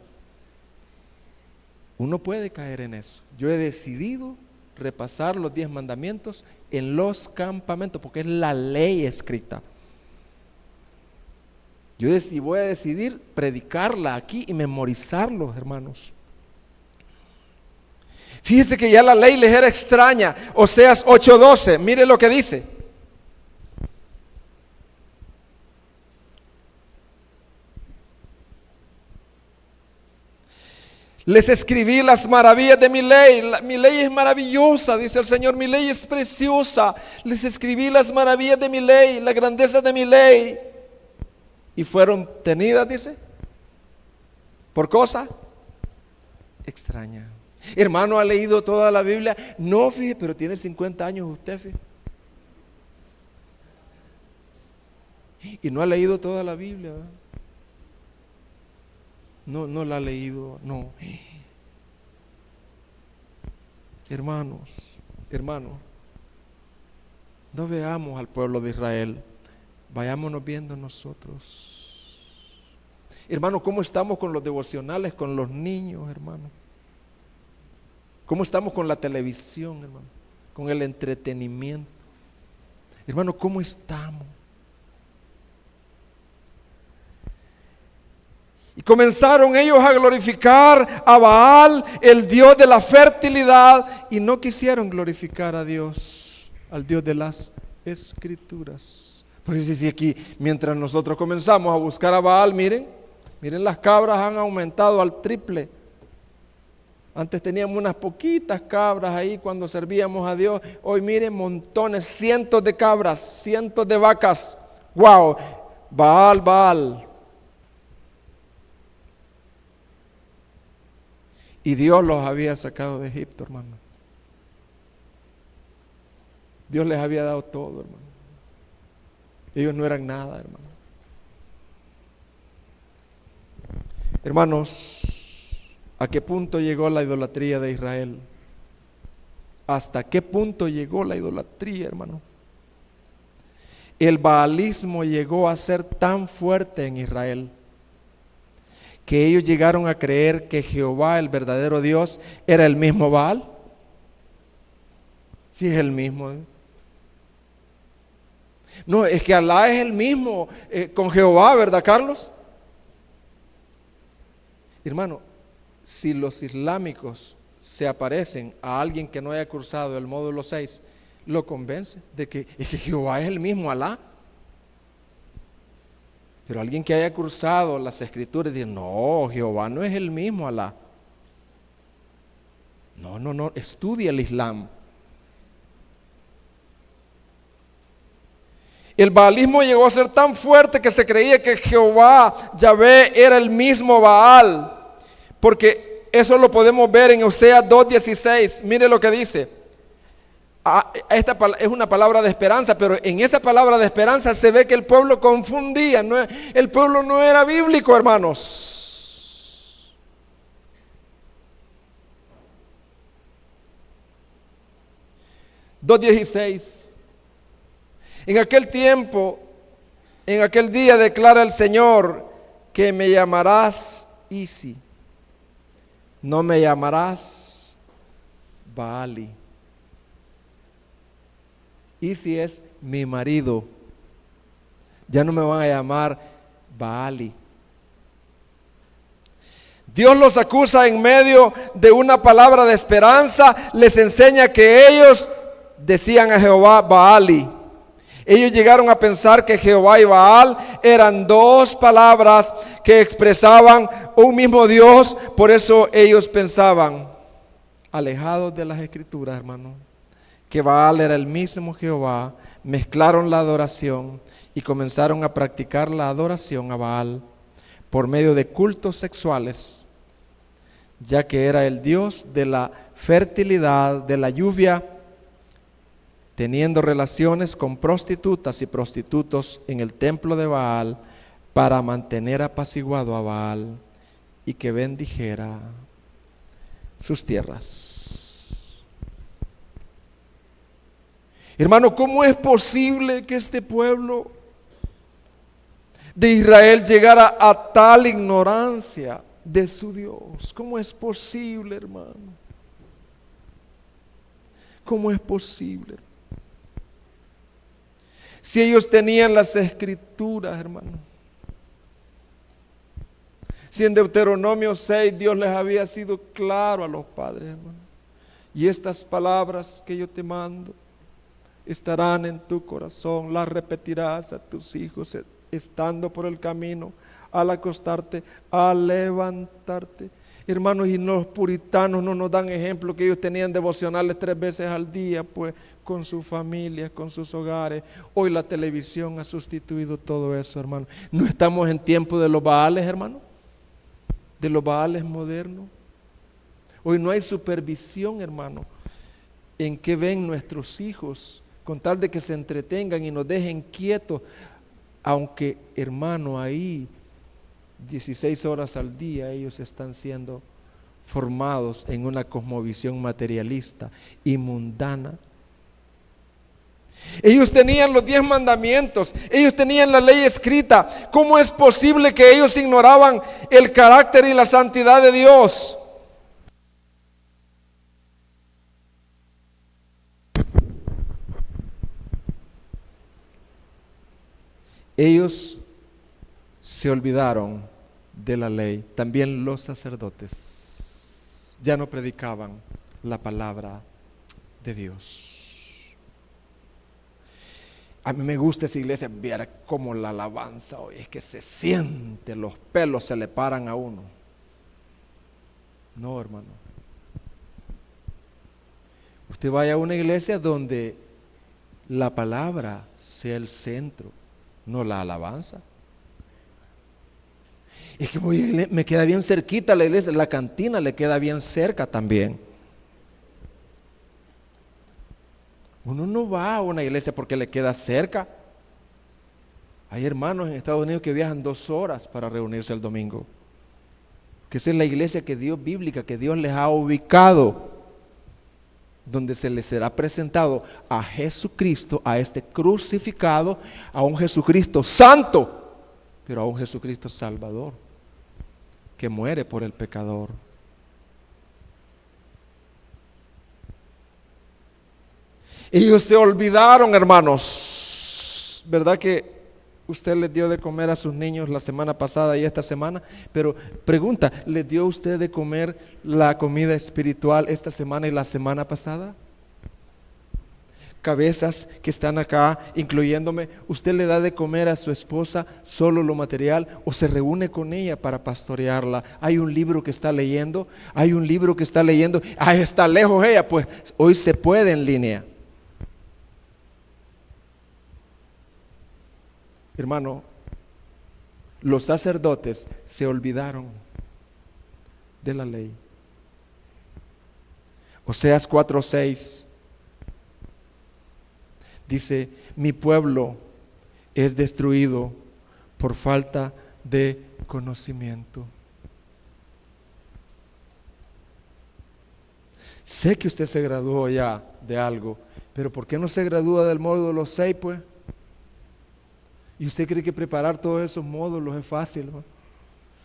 uno puede caer en eso. Yo he decidido repasar los 10 mandamientos en los campamentos, porque es la ley escrita. Yo voy a decidir predicarla aquí y memorizarlos, hermanos. Fíjese que ya la ley les era extraña. Oseas 8:12, mire lo que dice. Les escribí las maravillas de mi ley. Mi ley es maravillosa, dice el Señor. Mi ley es preciosa. Les escribí las maravillas de mi ley, la grandeza de mi ley. Y fueron tenidas, dice, por cosa extraña. Hermano, ¿ha leído toda la Biblia? No, fíjese, pero tiene 50 años usted, fíjese. Y no ha leído toda la Biblia, ¿verdad? No la ha leído, no. Hermanos, no veamos al pueblo de Israel, vayámonos viendo nosotros. Hermano, ¿cómo estamos con los devocionales, con los niños, hermano? ¿Cómo estamos con la televisión, hermano? Con el entretenimiento. Hermano, ¿cómo estamos? Y comenzaron ellos a glorificar a Baal, el Dios de la fertilidad, y no quisieron glorificar a Dios, al Dios de las Escrituras. Porque si aquí, mientras nosotros comenzamos a buscar a Baal, miren las cabras han aumentado al triple. Antes teníamos unas poquitas cabras ahí cuando servíamos a Dios. Hoy miren montones, cientos de cabras, cientos de vacas. ¡Wow! Baal, Baal. Y Dios los había sacado de Egipto, hermano. Dios les había dado todo, hermano. Ellos no eran nada, hermano. Hermanos, ¿a qué punto llegó la idolatría de Israel? ¿Hasta qué punto llegó la idolatría, hermano? El baalismo llegó a ser tan fuerte en Israel que ellos llegaron a creer que Jehová, el verdadero Dios, era el mismo Baal. Sí, es el mismo. No, es que Alá es el mismo con Jehová, ¿verdad, Carlos? Hermano, si los islámicos se aparecen a alguien que no haya cursado el módulo 6, lo convence de que es que Jehová es el mismo Alá. Pero alguien que haya cursado las escrituras dice, no, Jehová no es el mismo Alá. No, estudia el Islam. El baalismo llegó a ser tan fuerte que se creía que Jehová, Yahvé, era el mismo Baal. Porque eso lo podemos ver en Oseas 2:16. Mire lo que dice. Esta es una palabra de esperanza, pero en esa palabra de esperanza se ve que el pueblo confundía. El pueblo no era bíblico, hermanos. (2:16) En aquel tiempo, en aquel día declara el Señor que me llamarás Isi, no me llamarás Baali. Isi es mi marido, ya no me van a llamar Baali. Dios los acusa en medio de una palabra de esperanza, les enseña que ellos decían a Jehová Baali. Ellos llegaron a pensar que Jehová y Baal eran dos palabras que expresaban un mismo Dios. Por eso ellos pensaban, alejados de las escrituras, hermano, que Baal era el mismo Jehová. Mezclaron la adoración y comenzaron a practicar la adoración a Baal por medio de cultos sexuales, ya que era el Dios de la fertilidad, de la lluvia, teniendo relaciones con prostitutas y prostitutos en el templo de Baal para mantener apaciguado a Baal y que bendijera sus tierras. Hermano, ¿cómo es posible que este pueblo de Israel llegara a tal ignorancia de su Dios? ¿Cómo es posible, hermano? ¿Cómo es posible? Si ellos tenían las escrituras, hermano. Si en Deuteronomio 6 Dios les había sido claro a los padres, hermano. Y estas palabras que yo te mando estarán en tu corazón, las repetirás a tus hijos estando por el camino, al acostarte, al levantarte. Hermanos, y los puritanos no nos dan ejemplo que ellos tenían devocionales 3 veces al día, pues con sus familias, con sus hogares. Hoy la televisión ha sustituido todo eso, hermano. No estamos en tiempo de los Baales, hermano, de los Baales modernos. Hoy no hay supervisión, hermano, en qué ven nuestros hijos, con tal de que se entretengan y nos dejen quietos, aunque, hermano, ahí 16 horas al día ellos están siendo formados en una cosmovisión materialista y mundana. Ellos tenían los 10 mandamientos, ellos tenían la ley escrita. ¿Cómo es posible que ellos ignoraban el carácter y la santidad de Dios? Ellos se olvidaron de la ley. También los sacerdotes ya no predicaban la palabra de Dios. A mí me gusta esa iglesia, viera cómo la alabanza hoy, es que se siente, los pelos se le paran a uno. No, hermano. Usted vaya a una iglesia donde la palabra sea el centro, no la alabanza. Es que me queda bien cerquita la iglesia, la cantina le queda bien cerca también. Uno no va a una iglesia porque le queda cerca. Hay hermanos en Estados Unidos que viajan 2 horas para reunirse el domingo. Que esa es la iglesia que Dios bíblica, que Dios les ha ubicado, donde se les será presentado a Jesucristo, a este crucificado, a un Jesucristo santo, pero a un Jesucristo salvador, que muere por el pecador. Ellos se olvidaron, hermanos, ¿verdad que usted les dio de comer a sus niños la semana pasada y esta semana? Pero pregunta, ¿les dio usted de comer la comida espiritual esta semana y la semana pasada? Cabezas que están acá, incluyéndome, ¿usted le da de comer a su esposa solo lo material o se reúne con ella para pastorearla? Hay un libro que está leyendo, está lejos ella, pues hoy se puede en línea. Hermano, los sacerdotes se olvidaron de la ley. Oseas 4:6 dice: mi pueblo es destruido por falta de conocimiento. Sé que usted se graduó ya de algo, pero ¿por qué no se gradúa del módulo 6, pues? ¿Y usted cree que preparar todos esos módulos es fácil, hermano?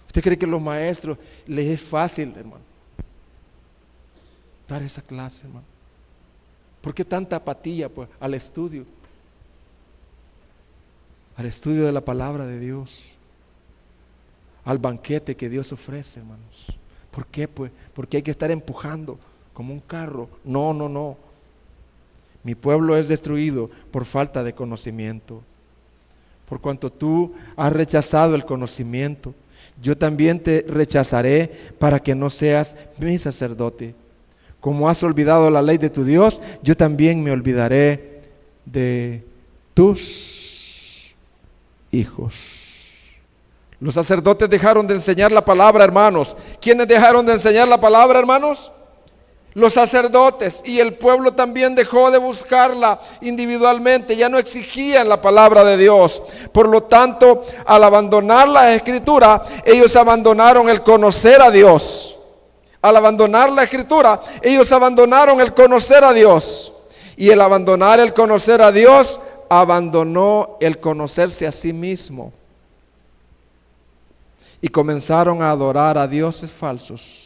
¿Usted cree que los maestros les es fácil, hermano, dar esa clase, hermano? ¿Por qué tanta apatía, pues, al estudio de la palabra de Dios, al banquete que Dios ofrece, hermanos? ¿Por qué, pues? Porque hay que estar empujando como un carro. No. Mi pueblo es destruido por falta de conocimiento. Por cuanto tú has rechazado el conocimiento, yo también te rechazaré para que no seas mi sacerdote. Como has olvidado la ley de tu Dios, yo también me olvidaré de tus hijos. Los sacerdotes dejaron de enseñar la palabra, hermanos. ¿Quiénes dejaron de enseñar la palabra, hermanos? Los sacerdotes, y el pueblo también dejó de buscarla individualmente, ya no exigían la palabra de Dios. Por lo tanto, al abandonar la escritura, ellos abandonaron el conocer a Dios. Al abandonar la escritura, ellos abandonaron el conocer a Dios. Y el abandonar el conocer a Dios, abandonó el conocerse a sí mismo. Y comenzaron a adorar a dioses falsos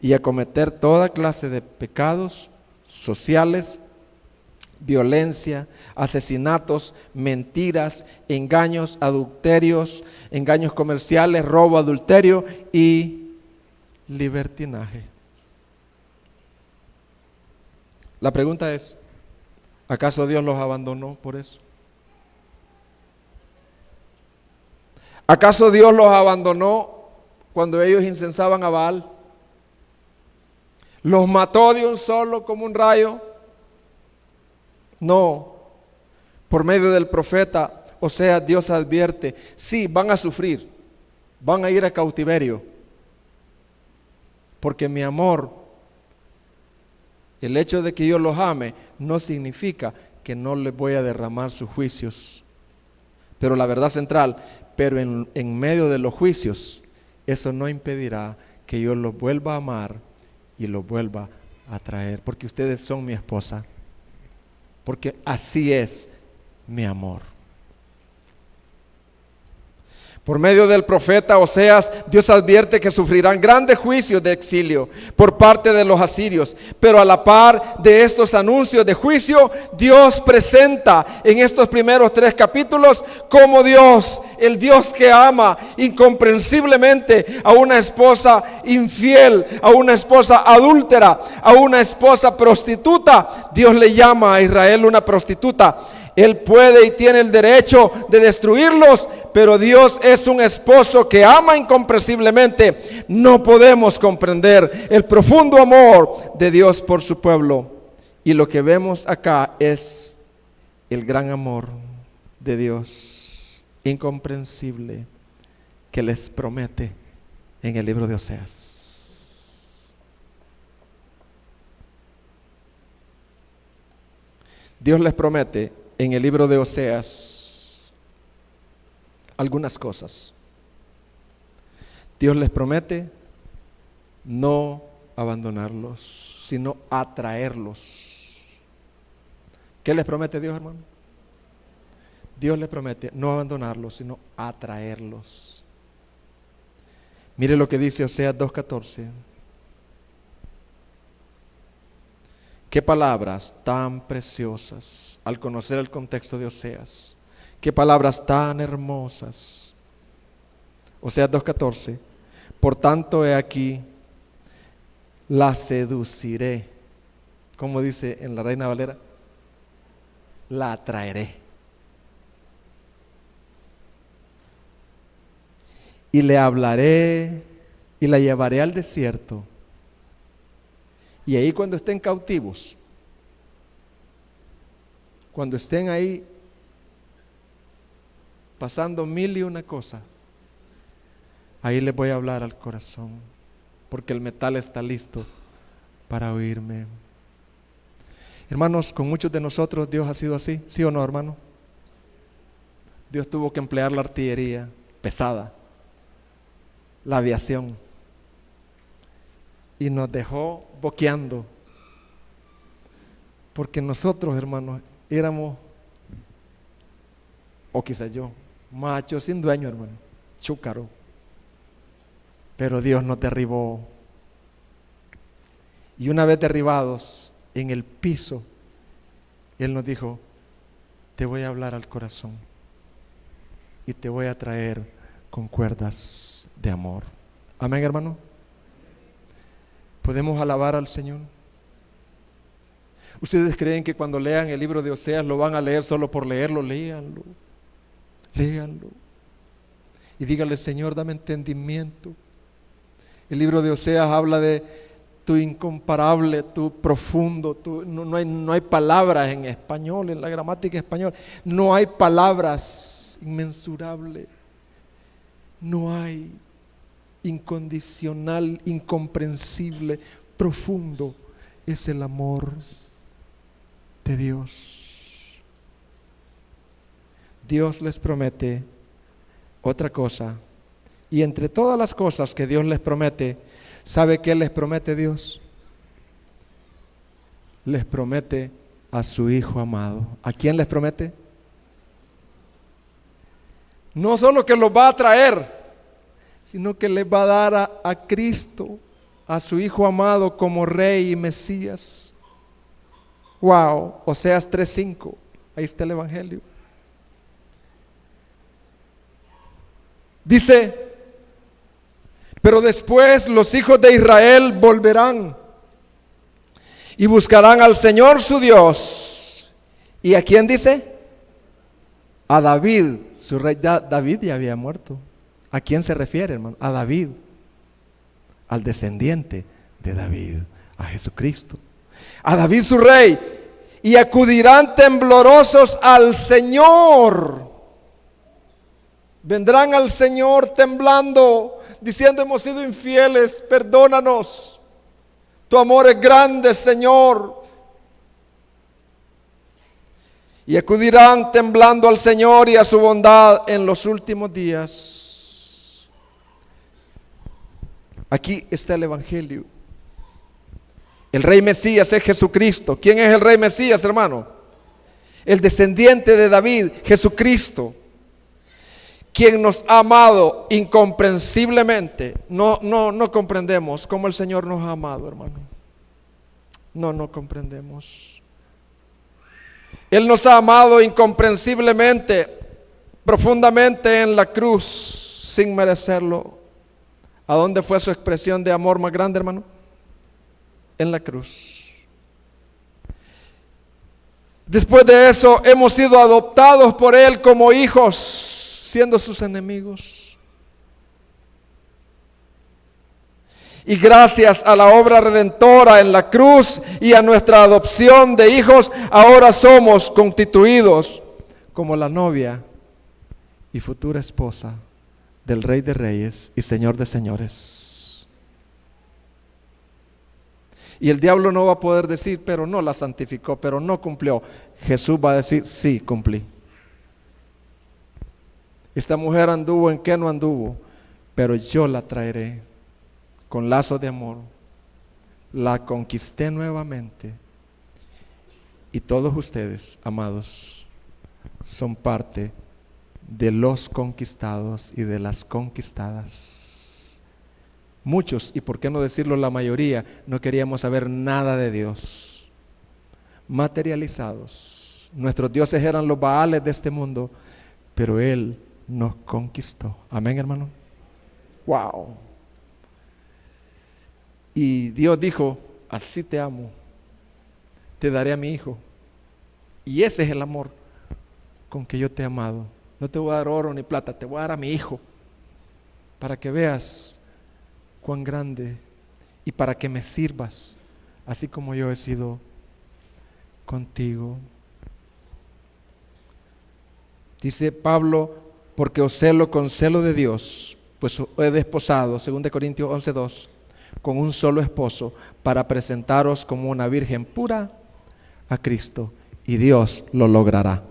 y a cometer toda clase de pecados sociales, violencia, asesinatos, mentiras, engaños, adulterios, engaños comerciales, robo, adulterio y libertinaje. La pregunta es, ¿acaso Dios los abandonó por eso? ¿Acaso Dios los abandonó cuando ellos incensaban a Baal? ¿Los mató de un solo como un rayo? No. Por medio del profeta Oseas, Dios advierte: sí, van a sufrir, van a ir a cautiverio, porque mi amor, el hecho de que yo los ame, no significa que no les voy a derramar sus juicios. Pero la verdad central, pero en medio de los juicios, eso no impedirá que yo los vuelva a amar y lo vuelva a traer, porque ustedes son mi esposa, porque así es mi amor. Por medio del profeta Oseas, Dios advierte que sufrirán grandes juicios de exilio por parte de los asirios. Pero a la par de estos anuncios de juicio, Dios presenta en estos primeros 3 capítulos como Dios, el Dios que ama incomprensiblemente a una esposa infiel, a una esposa adúltera, a una esposa prostituta. Dios le llama a Israel una prostituta. Él puede y tiene el derecho de destruirlos, pero Dios es un esposo que ama incomprensiblemente. No podemos comprender el profundo amor de Dios por su pueblo. Y lo que vemos acá es el gran amor de Dios, incomprensible, que les promete en el libro de Oseas. Dios les promete en el libro de Oseas algunas cosas. Dios les promete no abandonarlos, sino atraerlos. ¿Qué les promete Dios, hermano? Dios les promete no abandonarlos, sino atraerlos. Mire lo que dice Oseas 2:14. Qué palabras tan preciosas al conocer el contexto de Oseas. Qué palabras tan hermosas. Oseas 2:14. Por tanto, he aquí, la seduciré. Como dice en la Reina Valera, la atraeré. Y le hablaré y la llevaré al desierto. Y ahí cuando estén cautivos, cuando estén ahí pasando mil y una cosas, ahí les voy a hablar al corazón, porque el metal está listo para oírme. Hermanos, con muchos de nosotros Dios ha sido así, ¿sí o no, hermano? Dios tuvo que emplear la artillería pesada, la aviación, y nos dejó boqueando, porque nosotros, hermanos, éramos, o quizás yo, machos sin dueño, hermano, chúcaro, pero Dios nos derribó, y una vez derribados en el piso, Él nos dijo: te voy a hablar al corazón y te voy a traer con cuerdas de amor. Amén, hermano. ¿Podemos alabar al Señor? ¿Ustedes creen que cuando lean el libro de Oseas lo van a leer solo por leerlo? Léanlo, léanlo y díganle: Señor, dame entendimiento. El libro de Oseas habla de tu incomparable, tu profundo, no hay palabras en español, en la gramática española, no hay palabras inmensurables, no hay incondicional, incomprensible, profundo, es el amor de Dios. Dios les promete otra cosa, y entre todas las cosas que Dios les promete, ¿sabe qué les promete Dios? Les promete a su Hijo amado. ¿A quién les promete? No solo que los va a traer, sino que les va a dar a Cristo, a su Hijo amado, como Rey y Mesías. Wow, Oseas 3:5, ahí está el Evangelio. Dice: pero después los hijos de Israel volverán y buscarán al Señor su Dios. ¿Y a quién dice? A David, su rey. David ya había muerto. ¿A quién se refiere, hermano? A David, al descendiente de David, a Jesucristo. A David su rey. Y acudirán temblorosos al Señor. Vendrán al Señor temblando, diciendo: hemos sido infieles, perdónanos. Tu amor es grande, Señor. Y acudirán temblando al Señor y a su bondad en los últimos días. Aquí está el Evangelio. El Rey Mesías es Jesucristo. ¿Quién es el Rey Mesías, hermano? El descendiente de David, Jesucristo, quien nos ha amado incomprensiblemente. No comprendemos cómo el Señor nos ha amado, hermano. No comprendemos. Él nos ha amado incomprensiblemente, profundamente en la cruz, sin merecerlo. ¿A dónde fue su expresión de amor más grande, hermano? En la cruz. Después de eso hemos sido adoptados por Él como hijos, siendo sus enemigos. Y gracias a la obra redentora en la cruz y a nuestra adopción de hijos, ahora somos constituidos como la novia y futura esposa del Rey de Reyes y Señor de Señores. Y el diablo no va a poder decir, pero no la santificó, pero no cumplió. Jesús va a decir, sí, cumplí. Esta mujer anduvo en qué no anduvo, pero yo la traeré con lazos de amor. La conquisté nuevamente. Y todos ustedes, amados, son parte de los conquistados y de las conquistadas. Muchos, y por qué no decirlo la mayoría, no queríamos saber nada de Dios. Materializados. Nuestros dioses eran los baales de este mundo, pero Él nos conquistó. Amén, hermano. Wow. Y Dios dijo, así te amo, te daré a mi hijo. Y ese es el amor con que yo te he amado. No te voy a dar oro ni plata, te voy a dar a mi hijo, para que veas cuán grande y para que me sirvas, así como yo he sido contigo. Dice Pablo, porque os celo con celo de Dios, pues os he desposado, 2 Corintios 11:2, con un solo esposo, para presentaros como una virgen pura a Cristo, y Dios lo logrará.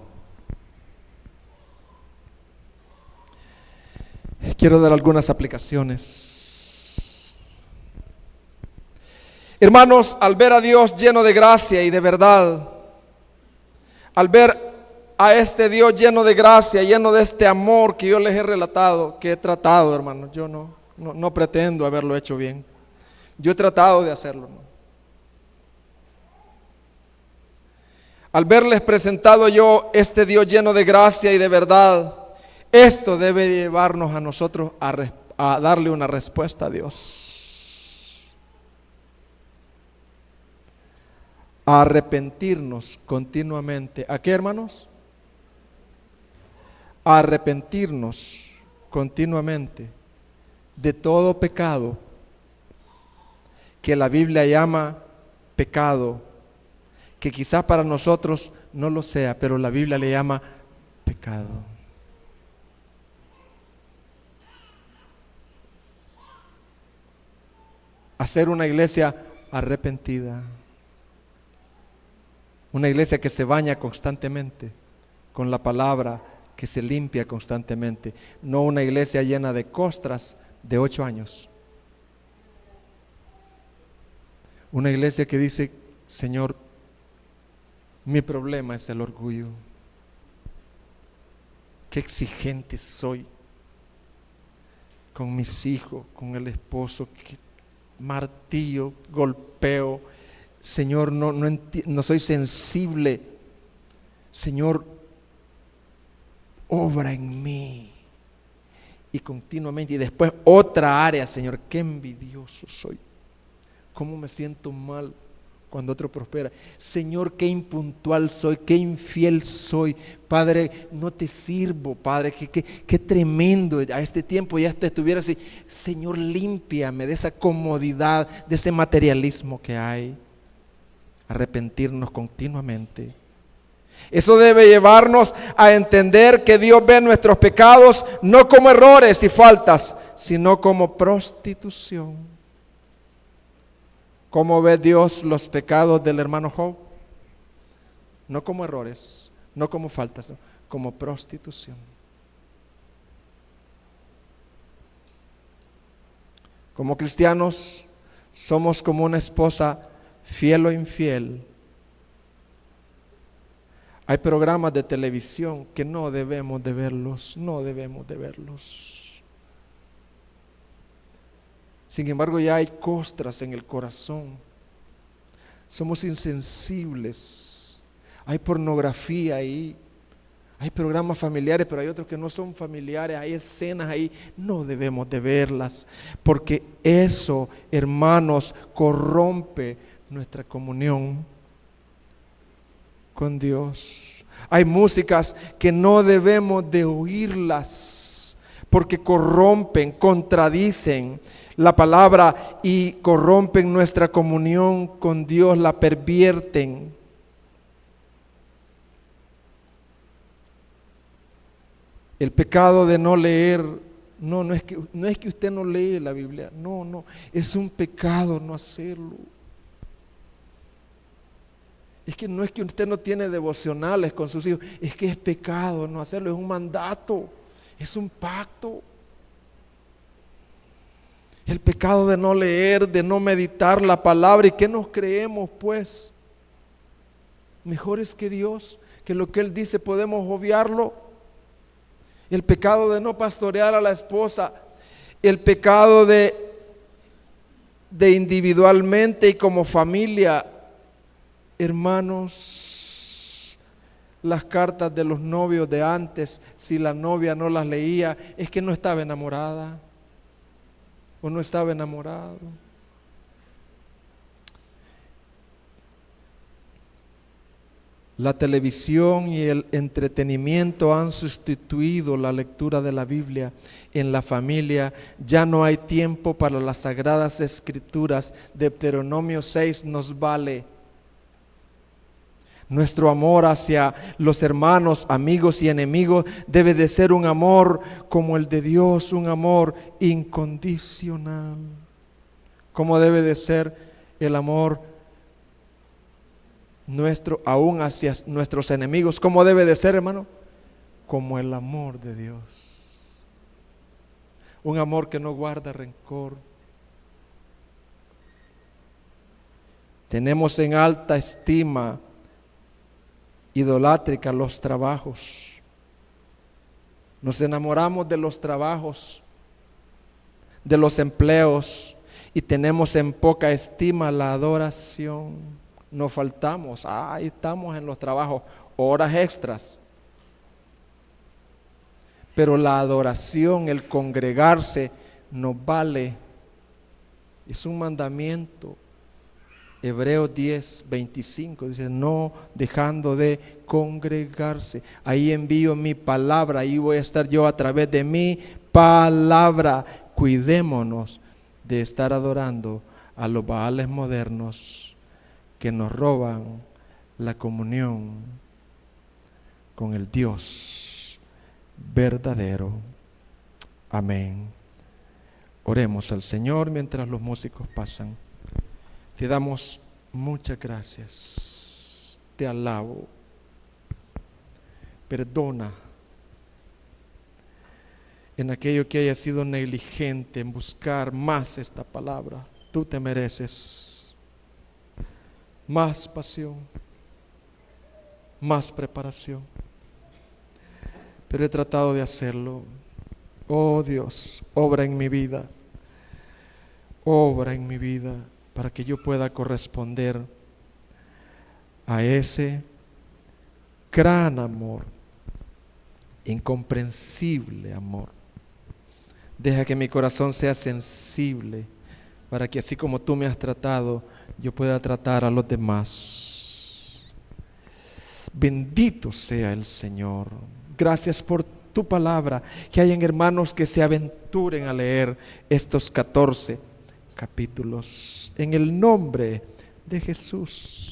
Quiero dar algunas aplicaciones. Hermanos, al ver a Dios lleno de gracia y de verdad, al ver a este Dios lleno de gracia, lleno de este amor que yo les he relatado, que he tratado, hermanos, yo no pretendo haberlo hecho bien. Yo he tratado de hacerlo, ¿no? Al verles presentado yo este Dios lleno de gracia y de verdad, esto debe llevarnos a nosotros a darle una respuesta a Dios. A arrepentirnos continuamente. ¿A qué, hermanos? A arrepentirnos continuamente de todo pecado que la Biblia llama pecado, que quizás para nosotros no lo sea, pero la Biblia le llama pecado. Hacer una iglesia arrepentida, una iglesia que se baña constantemente con la palabra, que se limpia constantemente, no una iglesia llena de costras de 8 años. Una iglesia que dice, Señor, mi problema es el orgullo. Qué exigente soy con mis hijos, con el esposo, qué martillo, golpeo. Señor, no soy sensible. Señor, obra en mí. Y continuamente, y después otra área, Señor, qué envidioso soy. Cómo me siento mal cuando otro prospera. Señor, qué impuntual soy, qué infiel soy. Padre, no te sirvo, Padre, qué tremendo. A este tiempo ya te estuviera así. Señor, límpiame de esa comodidad, de ese materialismo que hay. Arrepentirnos continuamente. Eso debe llevarnos a entender que Dios ve nuestros pecados no como errores y faltas, sino como prostitución. ¿Cómo ve Dios los pecados del hermano Job? No como errores, no como faltas, como prostitución. Como cristianos somos como una esposa fiel o infiel. Hay programas de televisión que no debemos de verlos, no debemos de verlos. Sin embargo, ya hay costras en el corazón. Somos insensibles. Hay pornografía ahí. Hay programas familiares, pero hay otros que no son familiares. Hay escenas ahí. No debemos de verlas, porque eso, hermanos, corrompe nuestra comunión con Dios. Hay músicas que no debemos de oírlas porque corrompen, contradicen la palabra y corrompen nuestra comunión con Dios, la pervierten. El pecado de no leer, no es que usted no lee la Biblia, no, es un pecado no hacerlo. Es que no es que usted no tiene devocionales con sus hijos, es que es pecado no hacerlo, es un mandato, es un pacto. El pecado de no leer, de no meditar la palabra. ¿Y qué nos creemos pues? Mejores que Dios, que lo que Él dice podemos obviarlo. El pecado de no pastorear a la esposa, el pecado de individualmente y como familia. Hermanos, las cartas de los novios de antes, si la novia no las leía, es que no estaba enamorada o no estaba enamorado. La televisión y el entretenimiento han sustituido la lectura de la Biblia en la familia. Ya no hay tiempo para las sagradas escrituras. Deuteronomio 6 nos vale. Nuestro amor hacia los hermanos, amigos y enemigos debe de ser un amor como el de Dios, un amor incondicional. Como debe de ser el amor nuestro aún hacia nuestros enemigos. ¿Cómo debe de ser, hermano? Como el amor de Dios. Un amor que no guarda rencor. Tenemos en alta estima idolátrica los trabajos. Nos enamoramos de los trabajos, de los empleos, y tenemos en poca estima la adoración. Nos faltamos, ahí estamos en los trabajos, horas extras. Pero la adoración, el congregarse, nos vale. Es un mandamiento. Hebreos 10:25 dice, no dejando de congregarse. Ahí envío mi palabra, ahí voy a estar yo a través de mi palabra. Cuidémonos de estar adorando a los baales modernos que nos roban la comunión con el Dios verdadero. Amén. Oremos al Señor mientras los músicos pasan. Te damos muchas gracias, te alabo, perdona en aquello que haya sido negligente en buscar más esta palabra. Tú te mereces más pasión, más preparación, pero he tratado de hacerlo. Oh Dios, obra en mi vida, obra en mi vida, para que yo pueda corresponder a ese gran amor, incomprensible amor. Deja que mi corazón sea sensible, para que así como tú me has tratado, yo pueda tratar a los demás. Bendito sea el Señor. Gracias por tu palabra. Que hayan hermanos que se aventuren a leer estos 14 capítulos en el nombre de Jesús.